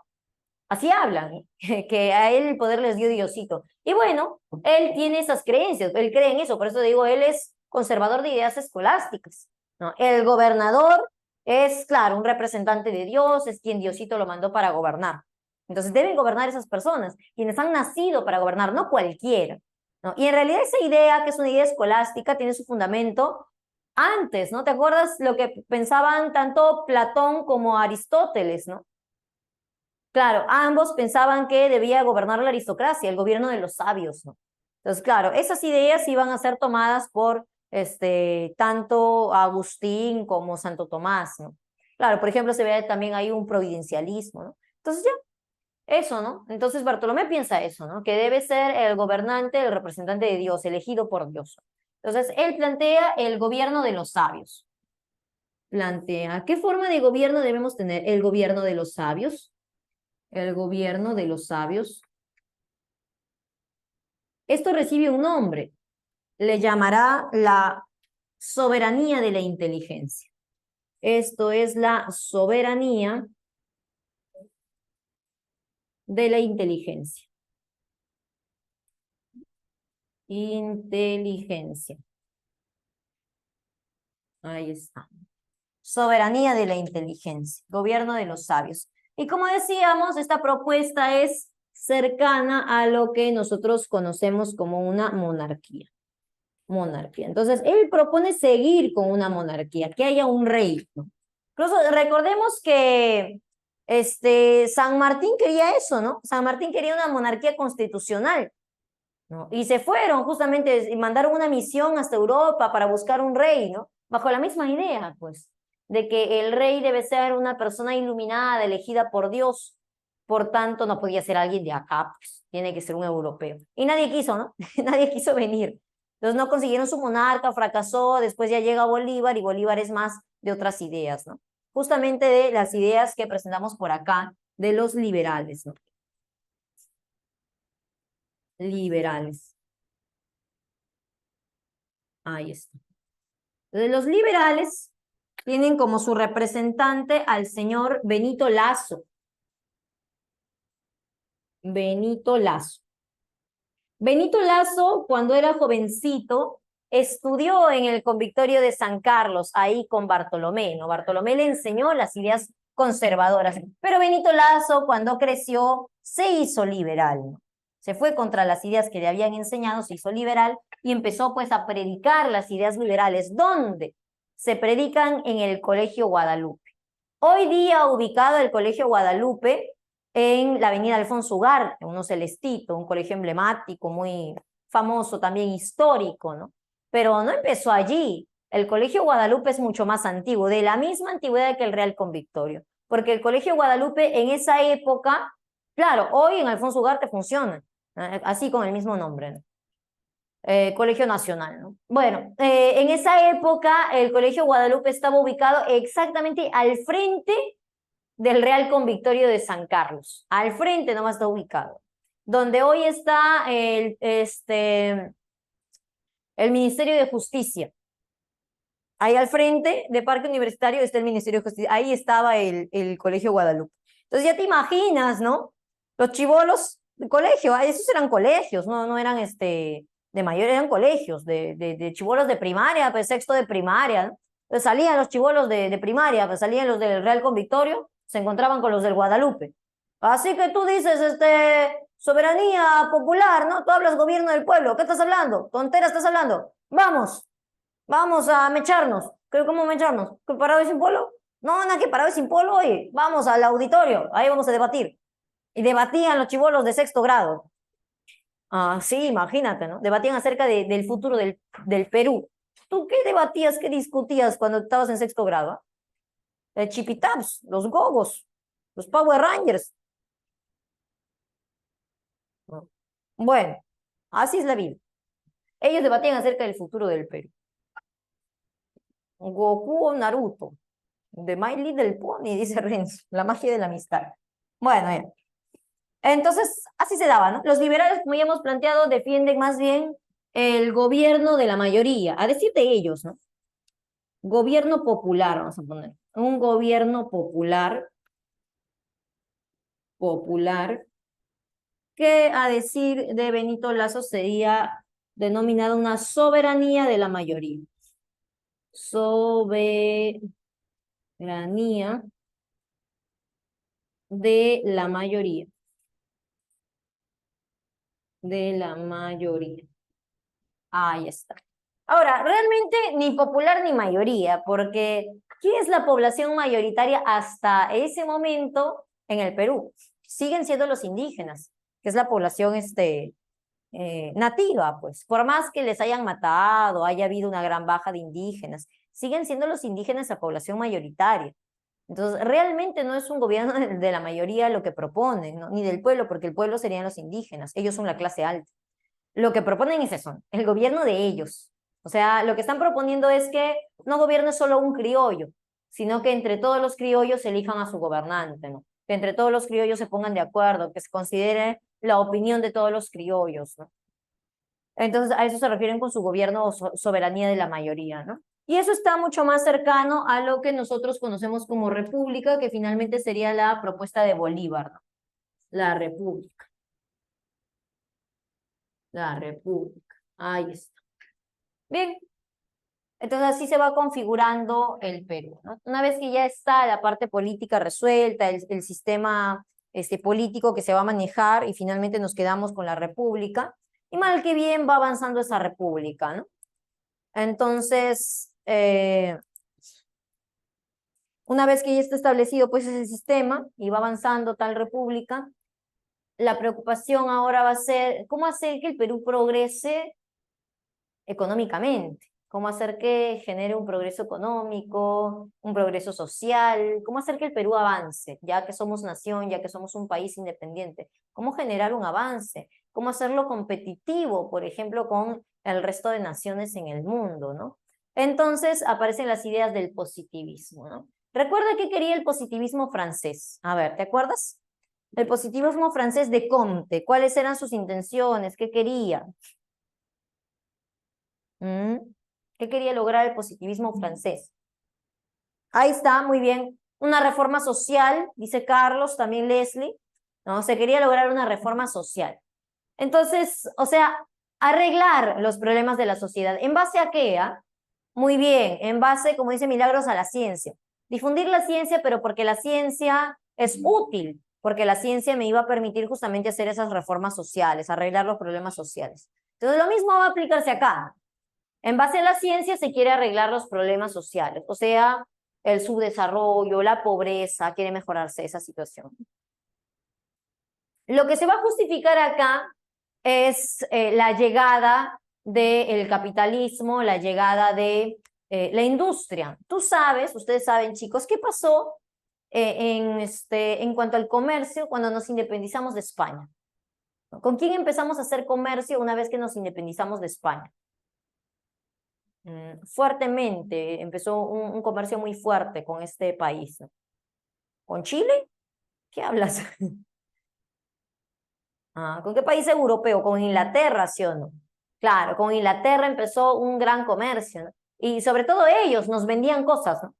Así hablan, que a él el poder les dio Diosito. Y bueno, él tiene esas creencias, él cree en eso, por eso digo, él es conservador de ideas escolásticas, ¿no? El gobernador es, claro, un representante de Dios, es quien Diosito lo mandó para gobernar. Entonces deben gobernar esas personas, quienes han nacido para gobernar, no cualquiera, ¿no? Y en realidad esa idea, que es una idea escolástica, tiene su fundamento antes, ¿no? ¿Te acuerdas lo que pensaban tanto Platón como Aristóteles, ¿no? Claro, ambos pensaban que debía gobernar la aristocracia, el gobierno de los sabios, ¿no? Entonces, claro, esas ideas iban a ser tomadas por tanto Agustín como Santo Tomás, ¿no? Claro, por ejemplo, se ve también ahí un providencialismo, ¿no? Entonces, ya, eso, ¿no? Entonces Bartolomé piensa eso, ¿no? Que debe ser el gobernante, el representante de Dios, elegido por Dios. Entonces, él plantea el gobierno de los sabios. Plantea, ¿qué forma de gobierno debemos tener? El gobierno de los sabios. El gobierno de los sabios. Esto recibe un nombre. Le llamará la soberanía de la inteligencia. Esto es la soberanía de la inteligencia. Inteligencia. Ahí está. Soberanía de la inteligencia. Gobierno de los sabios. Y como decíamos, esta propuesta es cercana a lo que nosotros conocemos como una monarquía. Monarquía. Entonces, él propone seguir con una monarquía, que haya un rey, ¿no? Incluso recordemos que San Martín quería eso, ¿no? San Martín quería una monarquía constitucional, ¿no? Y se fueron justamente, y mandaron una misión hasta Europa para buscar un rey, ¿no? Bajo la misma idea, pues, de que el rey debe ser una persona iluminada, elegida por Dios. Por tanto, no podía ser alguien de acá, pues, tiene que ser un europeo. Y nadie quiso, ¿no? Nadie quiso venir. Entonces no consiguieron su monarca, fracasó, después ya llega Bolívar, y Bolívar es más de otras ideas, ¿no? Justamente de las ideas que presentamos por acá, de los liberales, ¿no? Liberales. Ahí está. Entonces, los liberales tienen como su representante al señor Benito Lazo. Benito Lazo. Benito Lazo, cuando era jovencito, estudió en el convictorio de San Carlos, ahí con Bartolomé, ¿no? Bartolomé le enseñó las ideas conservadoras, pero Benito Lazo, cuando creció, se hizo liberal, ¿no? Se fue contra las ideas que le habían enseñado, se hizo liberal y empezó pues a predicar las ideas liberales. ¿Dónde? Se predican en el Colegio Guadalupe. Hoy día ubicado el Colegio Guadalupe en la avenida Alfonso Ugarte, uno celestito, un colegio emblemático, muy famoso, también histórico, ¿no? Pero no empezó allí. El Colegio Guadalupe es mucho más antiguo, de la misma antigüedad que el Real Convictorio, porque el Colegio Guadalupe en esa época, claro, hoy en Alfonso Ugarte funciona, así con el mismo nombre, ¿no? Colegio Nacional, ¿no? Bueno, en esa época el Colegio Guadalupe estaba ubicado exactamente al frente del Real Convictorio de San Carlos, al frente nomás está ubicado, donde hoy está el Ministerio de Justicia. Ahí al frente de Parque Universitario está el Ministerio de Justicia, ahí estaba el Colegio Guadalupe. Entonces ya te imaginas, ¿no? Los chibolos de colegio, esos eran colegios, no eran de mayor, eran colegios, de chibolos de primaria, pues sexto de primaria, ¿no? Pues salían los chibolos de primaria, pues salían los del Real Convictorio, se encontraban con los del Guadalupe. Así que tú dices, soberanía popular, ¿no? Tú hablas gobierno del pueblo, ¿qué estás hablando? Tonteras estás hablando. Vamos a mecharnos. ¿Cómo mecharnos? ¿Que parado y sin polo? No, nada que parado y sin polo, oye. Vamos al auditorio, ahí vamos a debatir. Y debatían los chibolos de sexto grado. Ah, sí, imagínate, ¿no? Debatían acerca del futuro del Perú. ¿Tú qué debatías, qué discutías cuando estabas en sexto grado? El Chipitaps, los Gogos, los Power Rangers. ¿No? Bueno, así es la vida. Ellos debatían acerca del futuro del Perú. Goku o Naruto. De My Little Pony, dice Renzo. La magia de la amistad. Bueno, ya. Entonces, así se daba, ¿no? Los liberales, como ya hemos planteado, defienden más bien el gobierno de la mayoría, a decir de ellos, ¿no? Gobierno popular, vamos a poner. Un gobierno popular, que a decir de Benito Lazo sería denominada una soberanía de la mayoría. Soberanía de la mayoría. De la mayoría. Ahí está. Ahora, realmente ni popular ni mayoría, porque ¿quién es la población mayoritaria hasta ese momento en el Perú? Siguen siendo los indígenas, que es la población nativa, pues. Por más que les hayan matado, haya habido una gran baja de indígenas, siguen siendo los indígenas la población mayoritaria. Entonces, realmente no es un gobierno de la mayoría lo que proponen, ¿no? Ni del pueblo, porque el pueblo serían los indígenas, ellos son la clase alta. Lo que proponen es eso, el gobierno de ellos. O sea, lo que están proponiendo es que no gobierne solo un criollo, sino que entre todos los criollos elijan a su gobernante, ¿no? Que entre todos los criollos se pongan de acuerdo, que se considere la opinión de todos los criollos, ¿no? Entonces, a eso se refieren con su gobierno o soberanía de la mayoría, ¿no? Y eso está mucho más cercano a lo que nosotros conocemos como república, que finalmente sería la propuesta de Bolívar, ¿no? La república. La república. Ahí está. Bien, entonces así se va configurando el Perú, ¿no? Una vez que ya está la parte política resuelta, el sistema político que se va a manejar y finalmente nos quedamos con la república, y mal que bien va avanzando esa república, ¿no? Entonces, una vez que ya está establecido pues ese sistema y va avanzando tal república, la preocupación ahora va a ser cómo hacer que el Perú progrese económicamente, cómo hacer que genere un progreso económico, un progreso social, cómo hacer que el Perú avance, ya que somos nación, ya que somos un país independiente, cómo generar un avance, cómo hacerlo competitivo, por ejemplo, con el resto de naciones en el mundo, ¿no? Entonces aparecen las ideas del positivismo, ¿no? Recuerda qué quería el positivismo francés. A ver, ¿te acuerdas? El positivismo francés de Comte, ¿cuáles eran sus intenciones? ¿Qué quería? ¿Qué quería lograr el positivismo francés? Ahí está, muy bien. Una reforma social, dice Carlos, también Leslie, ¿no? Se quería lograr una reforma social. Entonces, o sea, arreglar los problemas de la sociedad. ¿En base a qué? Muy bien, en base, como dice Milagros, a la ciencia. Difundir la ciencia, pero porque la ciencia es útil, porque la ciencia me iba a permitir justamente hacer esas reformas sociales, arreglar los problemas sociales. Entonces, lo mismo va a aplicarse acá. En base a la ciencia se quiere arreglar los problemas sociales, o sea, el subdesarrollo, la pobreza, quiere mejorarse esa situación. Lo que se va a justificar acá es la llegada del capitalismo, la llegada de la industria. Tú sabes, ustedes saben, chicos, ¿qué pasó en cuanto al comercio cuando nos independizamos de España? ¿Con quién empezamos a hacer comercio una vez que nos independizamos de España? Fuertemente, empezó un comercio muy fuerte con este país, ¿no? ¿Con Chile? ¿Qué hablas? ¿Con qué país europeo? ¿Con Inglaterra, sí o no? Claro, con Inglaterra empezó un gran comercio, ¿no? Y sobre todo ellos nos vendían cosas, ¿no?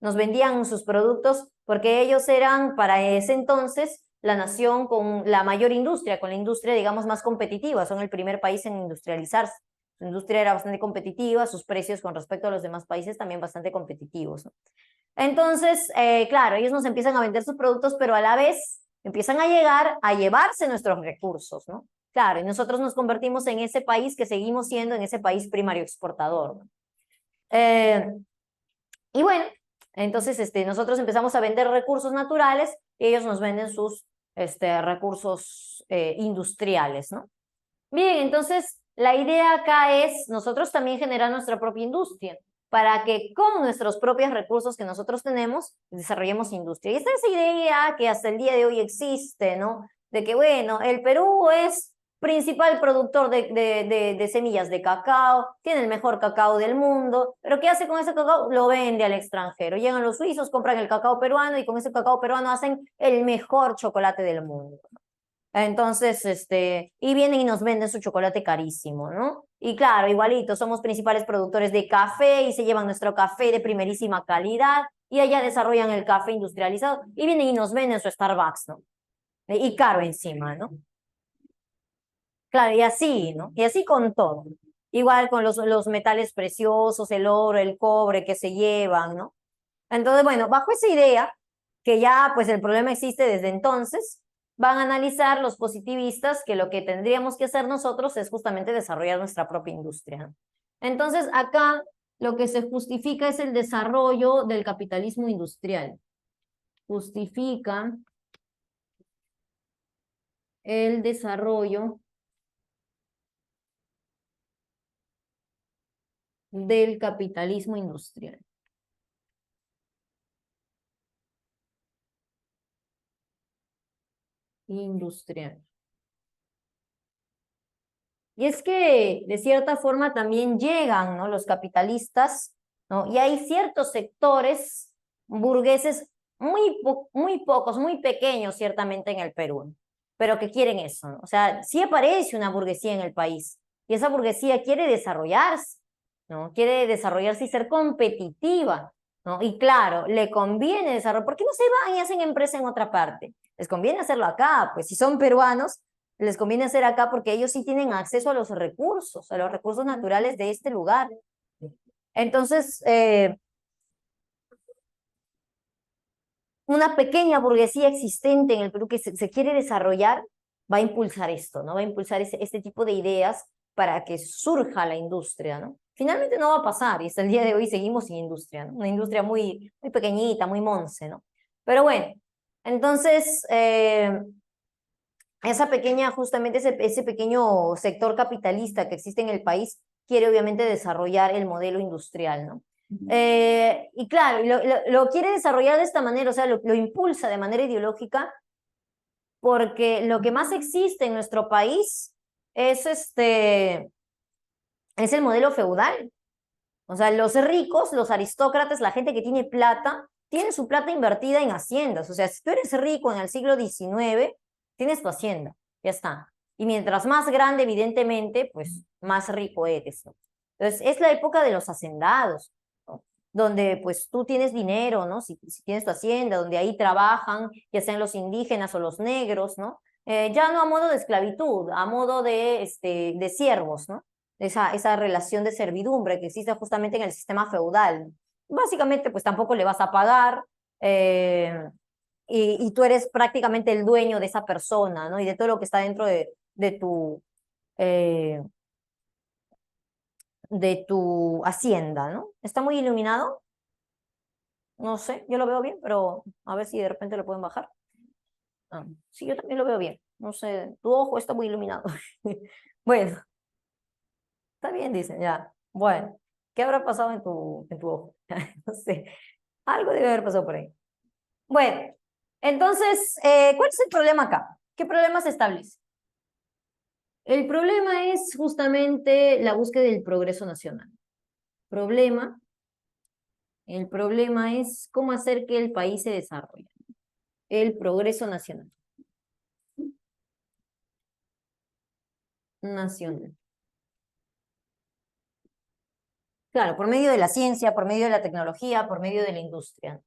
Nos vendían sus productos porque ellos eran para ese entonces la nación con la mayor industria, con la industria, digamos, más competitiva. Son el primer país en industrializarse. Su industria era bastante competitiva, sus precios con respecto a los demás países también bastante competitivos, ¿no? Entonces, claro, ellos nos empiezan a vender sus productos, pero a la vez empiezan a llegar a llevarse nuestros recursos, ¿no? Claro, y nosotros nos convertimos en ese país que seguimos siendo, en ese país primario exportador, ¿no? Y bueno, entonces nosotros empezamos a vender recursos naturales y ellos nos venden sus recursos industriales, ¿no? Bien, entonces la idea acá es nosotros también generar nuestra propia industria para que con nuestros propios recursos que nosotros tenemos desarrollemos industria. Y esta es esa idea que hasta el día de hoy existe, ¿no? De que, bueno, el Perú es principal productor de semillas de cacao, tiene el mejor cacao del mundo, pero ¿qué hace con ese cacao? Lo vende al extranjero. Llegan los suizos, compran el cacao peruano y con ese cacao peruano hacen el mejor chocolate del mundo. Entonces, y vienen y nos venden su chocolate carísimo, ¿no? Y claro, igualito, somos principales productores de café y se llevan nuestro café de primerísima calidad y allá desarrollan el café industrializado y vienen y nos venden su Starbucks, ¿no? Y caro encima, ¿no? Claro, y así, ¿no? Y así con todo. Igual con los metales preciosos, el oro, el cobre que se llevan, ¿no? Entonces, bueno, bajo esa idea, que ya pues el problema existe desde entonces, van a analizar los positivistas que lo que tendríamos que hacer nosotros es justamente desarrollar nuestra propia industria, ¿no? Entonces, acá lo que se justifica es el desarrollo del capitalismo industrial. Justifica el desarrollo del capitalismo industrial. Industrial. Y es que de cierta forma también llegan, ¿no?, los capitalistas, ¿no? Y hay ciertos sectores burgueses muy pocos, muy pequeños ciertamente en el Perú, ¿no?, pero que quieren eso, ¿no? O sea, sí aparece una burguesía en el país y esa burguesía quiere desarrollarse, ¿no? Quiere desarrollarse y ser competitiva, ¿no? Y claro, le conviene desarrollar. ¿Por qué no se van y hacen empresa en otra parte? Les conviene hacerlo acá, pues si son peruanos les conviene hacer acá porque ellos sí tienen acceso a los recursos naturales de este lugar. Entonces, una pequeña burguesía existente en el Perú que se quiere desarrollar va a impulsar esto, ¿no? Va a impulsar este tipo de ideas para que surja la industria, ¿no? Finalmente no va a pasar y hasta el día de hoy seguimos sin industria, ¿no? Una industria muy pequeñita, muy monce, ¿no? Pero bueno, entonces, esa pequeña, justamente ese pequeño sector capitalista que existe en el país quiere obviamente desarrollar el modelo industrial, ¿no? Y claro, lo quiere desarrollar de esta manera, o sea, lo impulsa de manera ideológica, porque lo que más existe en nuestro país es es el modelo feudal. O sea, los ricos, los aristócratas, la gente que tiene su plata invertida en haciendas. O sea, si tú eres rico en el siglo XIX, tienes tu hacienda, ya está. Y mientras más grande, evidentemente, pues más rico eres, ¿no? Entonces, es la época de los hacendados, ¿no?, donde pues tú tienes dinero, ¿no? Si tienes tu hacienda, donde ahí trabajan, ya sean los indígenas o los negros, ¿no? Ya no a modo de esclavitud, a modo de siervos, ¿no? Esa relación de servidumbre que existe justamente en el sistema feudal. Básicamente, pues tampoco le vas a pagar y tú eres prácticamente el dueño de esa persona, ¿no? Y de todo lo que está dentro eh, de tu hacienda, ¿no? ¿Está muy iluminado? No sé, yo lo veo bien, pero a ver si de repente lo pueden bajar. Ah, sí, yo también lo veo bien. No sé, tu ojo está muy iluminado. Bueno, está bien, dicen, ya. Bueno, ¿qué habrá pasado en tu ojo? No sé, algo debe haber pasado por ahí. Bueno, entonces, ¿cuál es el problema acá? ¿Qué problema se establece? El problema es justamente la búsqueda del progreso nacional. El problema es cómo hacer que el país se desarrolle. El progreso nacional. Nacional. Claro, por medio de la ciencia, por medio de la tecnología, por medio de la industria.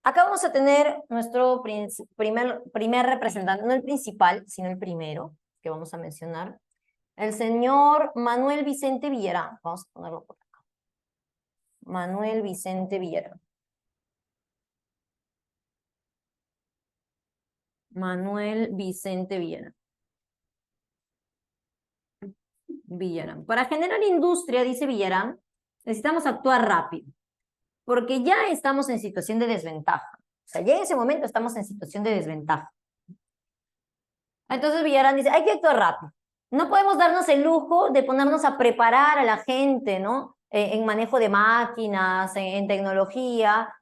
Acá vamos a tener nuestro primer representante, no el principal, sino el primero que vamos a mencionar. El señor Manuel Vicente Villarán. Vamos a ponerlo por acá. Manuel Vicente Villarán. Manuel Vicente Villarán. Para generar industria, dice Villarán, necesitamos actuar rápido, porque ya estamos en situación de desventaja. O sea, ya en ese momento estamos en situación de desventaja. Entonces Villarán dice, hay que actuar rápido. No podemos darnos el lujo de ponernos a preparar a la gente, ¿no? En manejo de máquinas, en tecnología,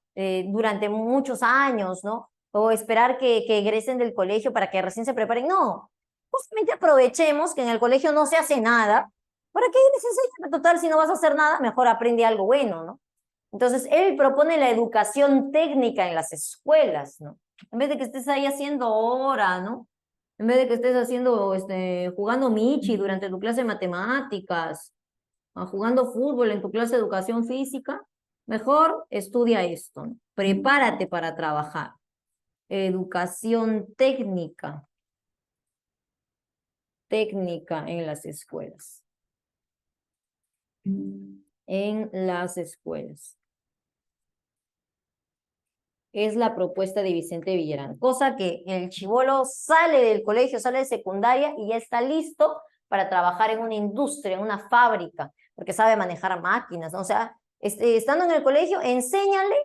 durante muchos años, ¿no? O esperar que egresen del colegio para que recién se preparen. No, justamente aprovechemos que en el colegio no se hace nada. ¿Para qué les enseñan? Total, si no vas a hacer nada, mejor aprende algo bueno, ¿no? Entonces, él propone la educación técnica en las escuelas, ¿no? En vez de que estés ahí haciendo hora, ¿no? En vez de que estés haciendo, jugando Michi durante tu clase de matemáticas, jugando fútbol en tu clase de educación física, mejor estudia esto, ¿no? Prepárate para trabajar. Educación técnica en las escuelas. En las escuelas. Es la propuesta de Vicente Villarán, cosa que el chibolo sale del colegio, sale de secundaria y ya está listo para trabajar en una industria, en una fábrica, porque sabe manejar máquinas, ¿no? O sea, estando en el colegio, enséñale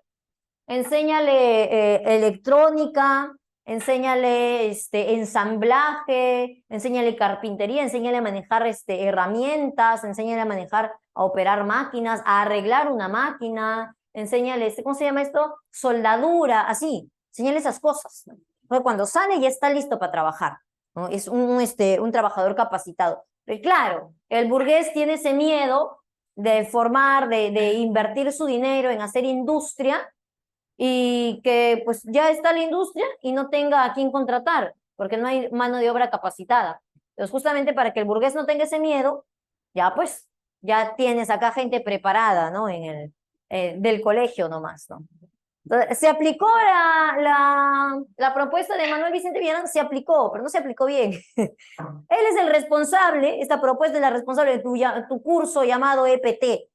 electrónica, enséñale ensamblaje, enséñale carpintería, enséñale a manejar herramientas, enséñale a manejar, a operar máquinas, a arreglar una máquina, enséñale, ¿cómo se llama esto? Soldadura, así, enséñale esas cosas, ¿no? Porque cuando sale ya está listo para trabajar, ¿no? Es un trabajador capacitado. Pero claro, el burgués tiene ese miedo de formar, de invertir su dinero en hacer industria, y que pues ya está la industria y no tenga a quién contratar, porque no hay mano de obra capacitada. Entonces, justamente para que el burgués no tenga ese miedo, ya pues, ya tienes acá gente preparada, ¿no? Del colegio nomás, ¿no? Entonces, se aplicó la propuesta de Manuel Vicente Villarán, se aplicó, pero no se aplicó bien. Él es el responsable, esta propuesta es la responsable de tu curso llamado EPT.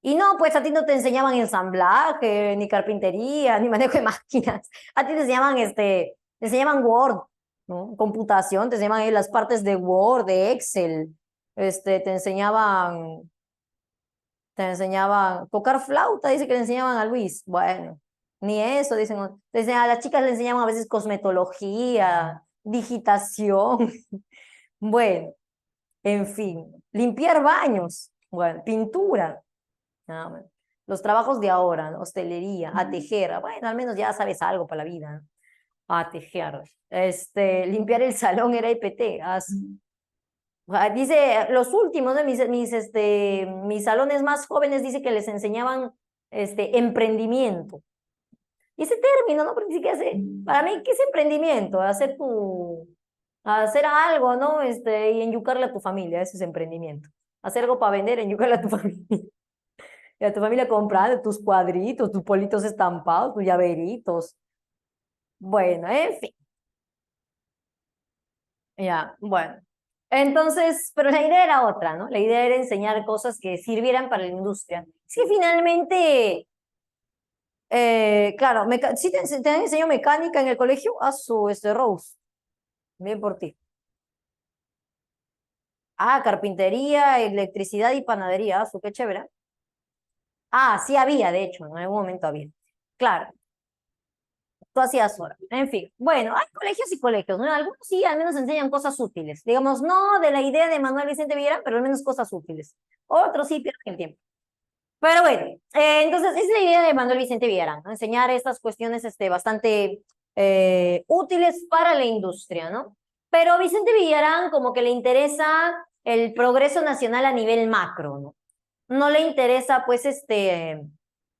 Y no, pues a ti no te enseñaban ensamblaje, ni carpintería, ni manejo de máquinas. A ti te enseñaban Word, ¿no? Computación, te enseñaban ahí las partes de Word, de Excel. Te enseñaban tocar flauta, dice que le enseñaban a Luis. Bueno, ni eso, dicen. A las chicas le enseñaban a veces cosmetología, digitación. Bueno, en fin, limpiar baños, bueno, pintura. Bueno. Los trabajos de ahora, ¿no? Hostelería, a tejer, bueno, al menos ya sabes algo para la vida, ¿no? A tejer. Limpiar el salón era EPT. Dice, los últimos de mis salones más jóvenes, dice que les enseñaban emprendimiento. Y ese término, ¿no? Porque sí que para mí, ¿qué es emprendimiento? Hacer algo, ¿no? Y enyucarle a tu familia, eso es emprendimiento. Hacer algo para vender, enyucarle a tu familia. Y a tu familia comprar tus cuadritos, tus politos estampados, tus llaveritos. Bueno, en fin. Ya, bueno. Entonces, pero la idea era otra, ¿no? La idea era enseñar cosas que sirvieran para la industria. Sí, finalmente, claro, sí te enseñó mecánica en el colegio, a su Rose. Bien por ti. Ah, carpintería, electricidad y panadería, su qué chévere. Ah, sí había, de hecho, en algún momento había. Claro, tú hacías hora. En fin, bueno, hay colegios y colegios, ¿no? Algunos sí al menos enseñan cosas útiles. Digamos, no de la idea de Manuel Vicente Villarán, pero al menos cosas útiles. Otros sí pierden el tiempo. Pero bueno, entonces esa es la idea de Manuel Vicente Villarán, ¿no? Enseñar estas cuestiones bastante útiles para la industria, ¿no? Pero Vicente Villarán como que le interesa el progreso nacional a nivel macro, ¿no? No le interesa, pues,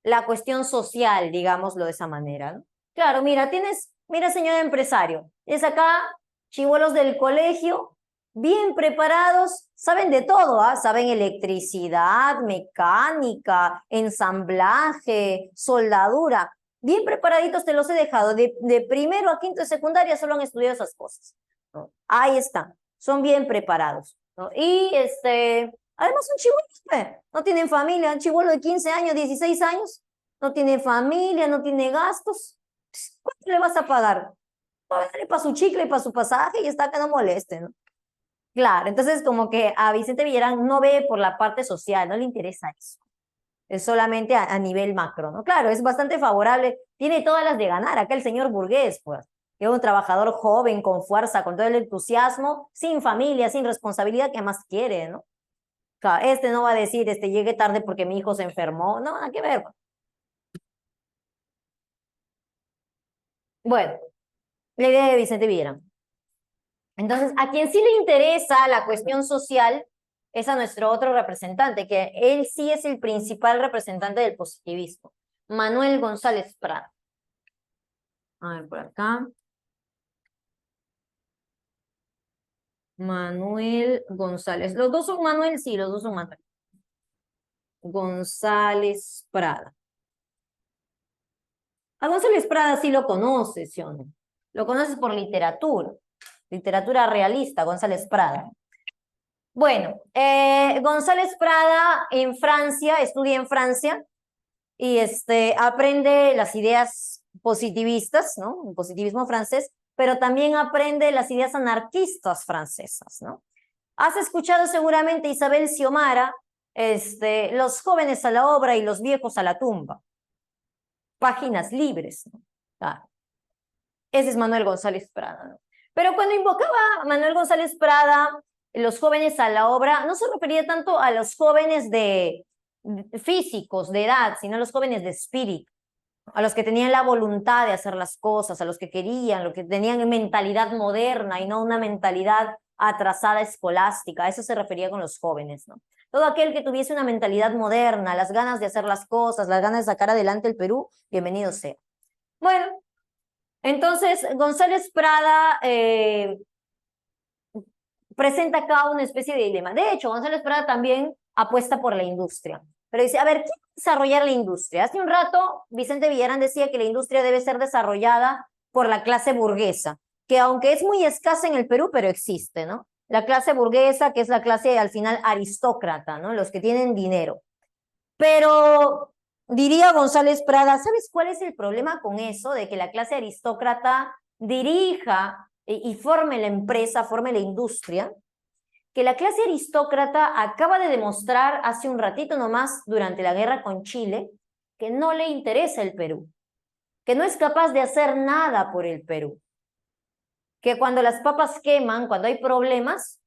la cuestión social, digámoslo de esa manera, ¿no? Claro, mira, señor empresario, es acá chibolos del colegio, bien preparados, saben de todo, ¿ah? Saben electricidad, mecánica, ensamblaje, soldadura. Bien preparaditos te los he dejado. De primero a quinto de secundaria solo han estudiado esas cosas, ¿no? Ahí están. Son bien preparados, ¿no? Y además son chibolos, pues. No tienen familia. Un chibolo de 15 años, 16 años. No tiene familia, no tiene gastos. ¿Cuánto le vas a pagar? Dale para su chicle y para su pasaje y está que no moleste, ¿no? Claro, entonces como que a Vicente Villarán no ve por la parte social, no le interesa eso. Es solamente a nivel macro, ¿no? Claro, es bastante favorable, tiene todas las de ganar. Acá el señor burgués, pues, que es un trabajador joven, con fuerza, con todo el entusiasmo, sin familia, sin responsabilidad, ¿qué más quiere, no? Claro, no va a decir, llegué tarde porque mi hijo se enfermó. No, nada que ver. Bueno, la idea de Vicente Villarán. Entonces, a quien sí le interesa la cuestión social es a nuestro otro representante, que él sí es el principal representante del positivismo, Manuel González Prada. A ver, por acá. Manuel González. Los dos son Manuel, sí, los dos son Manuel. González Prada. A González Prada sí lo conoces, ¿sí o no? Lo conoces por literatura realista, González Prada. Bueno, González Prada en Francia, estudia en Francia y aprende las ideas positivistas, ¿no? El positivismo francés, pero también aprende las ideas anarquistas francesas, ¿no? Has escuchado seguramente Isabel Xiomara, los jóvenes a la obra y los viejos a la tumba. Páginas libres, ¿no? Ah, ese es Manuel González Prada, ¿no? Pero cuando invocaba a Manuel González Prada, los jóvenes a la obra, no se refería tanto a los jóvenes de físicos, de edad, sino a los jóvenes de espíritu, a los que tenían la voluntad de hacer las cosas, a los que querían, los que tenían mentalidad moderna y no una mentalidad atrasada escolástica. A eso se refería con los jóvenes, ¿no? Todo aquel que tuviese una mentalidad moderna, las ganas de hacer las cosas, las ganas de sacar adelante el Perú, bienvenido sea. Bueno, entonces González Prada presenta acá una especie de dilema. De hecho, González Prada también apuesta por la industria. Pero dice, a ver, ¿quién va a desarrollar la industria? Hace un rato, Vicente Villarán decía que la industria debe ser desarrollada por la clase burguesa, que aunque es muy escasa en el Perú, pero existe, ¿no? La clase burguesa, que es la clase al final aristócrata, ¿no? Los que tienen dinero. Pero diría González Prada, ¿sabes cuál es el problema con eso? De que la clase aristócrata dirija y forme la empresa, forme la industria, que la clase aristócrata acaba de demostrar hace un ratito nomás durante la guerra con Chile que no le interesa el Perú, que no es capaz de hacer nada por el Perú, que cuando las papas queman, cuando hay problemas,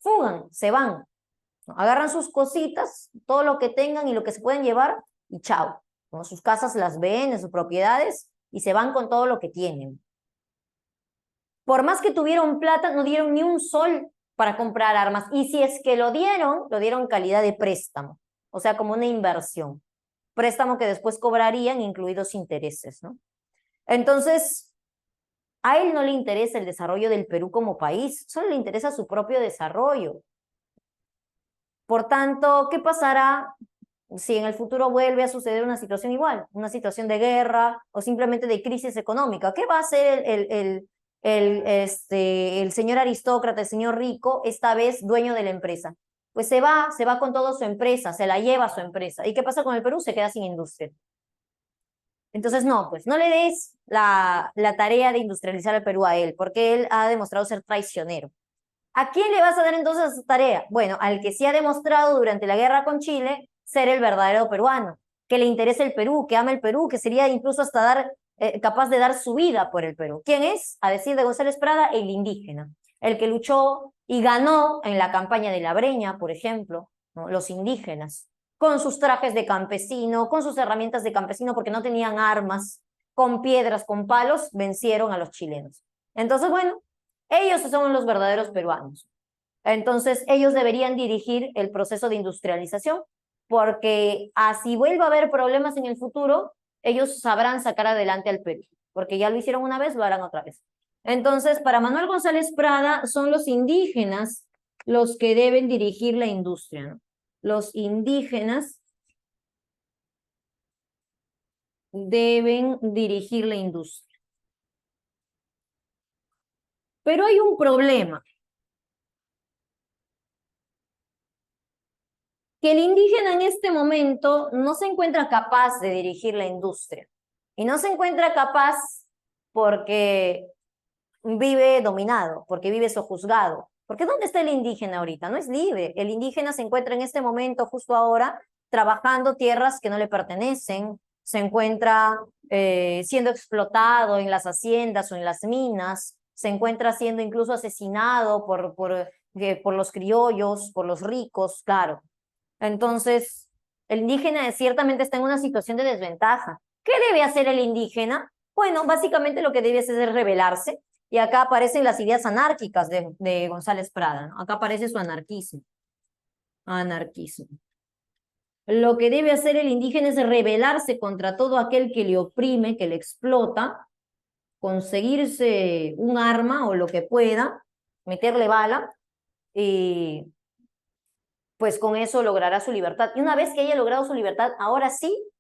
fugan, se van, agarran sus cositas, todo lo que tengan y lo que se pueden llevar y chao, ¿no? Sus casas las venden, sus propiedades y se van con todo lo que tienen. Por más que tuvieron plata, no dieron ni un sol para comprar armas. Y si es que lo dieron calidad de préstamo, o sea, como una inversión. Préstamo que después cobrarían, incluidos intereses, ¿no? Entonces, a él no le interesa el desarrollo del Perú como país, solo le interesa su propio desarrollo. Por tanto, ¿qué pasará si en el futuro vuelve a suceder una situación igual? Una situación de guerra o simplemente de crisis económica. ¿Qué va a hacer el señor aristócrata, el señor rico, esta vez dueño de la empresa? Pues se va con toda su empresa, se la lleva a su empresa. ¿Y qué pasa con el Perú? Se queda sin industria. Entonces, no, pues no le des la tarea de industrializar el Perú a él, porque él ha demostrado ser traicionero. ¿A quién le vas a dar entonces esa tarea? Bueno, al que sí ha demostrado durante la guerra con Chile ser el verdadero peruano, que le interesa el Perú, que ama el Perú, que sería incluso hasta capaz de dar su vida por el Perú. ¿Quién es? A decir de González Prada, el indígena, el que luchó y ganó en la campaña de la Breña, por ejemplo, ¿no? Los indígenas, con sus trajes de campesino, con sus herramientas de campesino, porque no tenían armas, con piedras, con palos, vencieron a los chilenos. Entonces, bueno, ellos son los verdaderos peruanos. Entonces, ellos deberían dirigir el proceso de industrialización, porque así vuelva a haber problemas en el futuro, ellos sabrán sacar adelante al Perú, porque ya lo hicieron una vez, lo harán otra vez. Entonces, para Manuel González Prada, son los indígenas los que deben dirigir la industria, ¿no? Los indígenas deben dirigir la industria. Pero hay un problema. Que el indígena en este momento no se encuentra capaz de dirigir la industria. Y no se encuentra capaz porque vive dominado, porque vive sojuzgado. Porque ¿dónde está el indígena ahorita? No es libre. El indígena se encuentra en este momento, justo ahora, trabajando tierras que no le pertenecen, se encuentra siendo explotado en las haciendas o en las minas, se encuentra siendo incluso asesinado por los criollos, por los ricos, claro. Entonces, el indígena ciertamente está en una situación de desventaja. ¿Qué debe hacer el indígena? Bueno, básicamente lo que debe hacer es rebelarse. Y acá aparecen las ideas anárquicas de González Prada, ¿no? Acá aparece su anarquismo. Anarquismo. Lo que debe hacer el indígena es rebelarse contra todo aquel que le oprime, que le explota, conseguirse un arma o lo que pueda, meterle bala y pues con eso logrará su libertad. Y una vez que haya logrado su libertad, ahora sí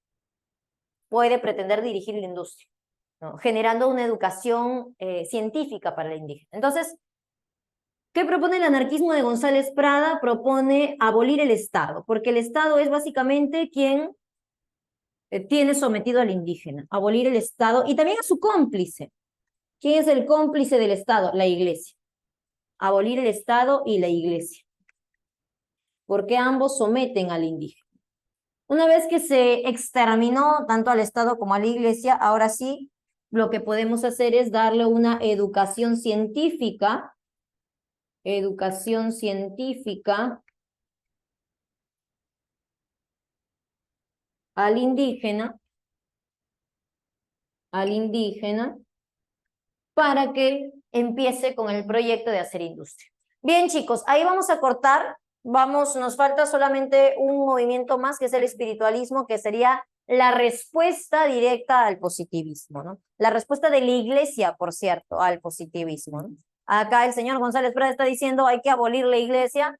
puede pretender dirigir la industria, ¿no? Generando una educación científica para el indígena. Entonces, ¿qué propone el anarquismo de González Prada? Propone abolir el Estado, porque el Estado es básicamente quien tiene sometido al indígena, abolir el Estado y también a su cómplice. ¿Quién es el cómplice del Estado? La Iglesia. Abolir el Estado y la Iglesia, porque ambos someten al indígena. Una vez que se exterminó tanto al Estado como a la Iglesia, ahora sí, lo que podemos hacer es darle una educación científica al indígena, para que empiece con el proyecto de hacer industria. Bien, chicos, ahí vamos a cortar. Nos falta solamente un movimiento más, que es el espiritualismo, que sería la respuesta directa al positivismo, ¿no? La respuesta de la Iglesia, por cierto, al positivismo, ¿no? Acá el señor González Prada está diciendo hay que abolir la Iglesia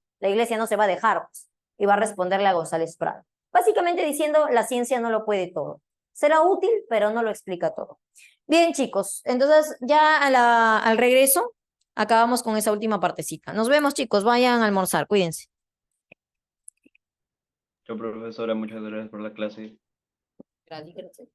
no se va a dejar, pues, y va a responderle a González Prada. Básicamente diciendo la ciencia no lo puede todo. Será útil, pero no lo explica todo. Bien, chicos, entonces ya al regreso acabamos con esa última partecita. Nos vemos, chicos, vayan a almorzar, cuídense. Profesora, muchas gracias por la clase. Gracias.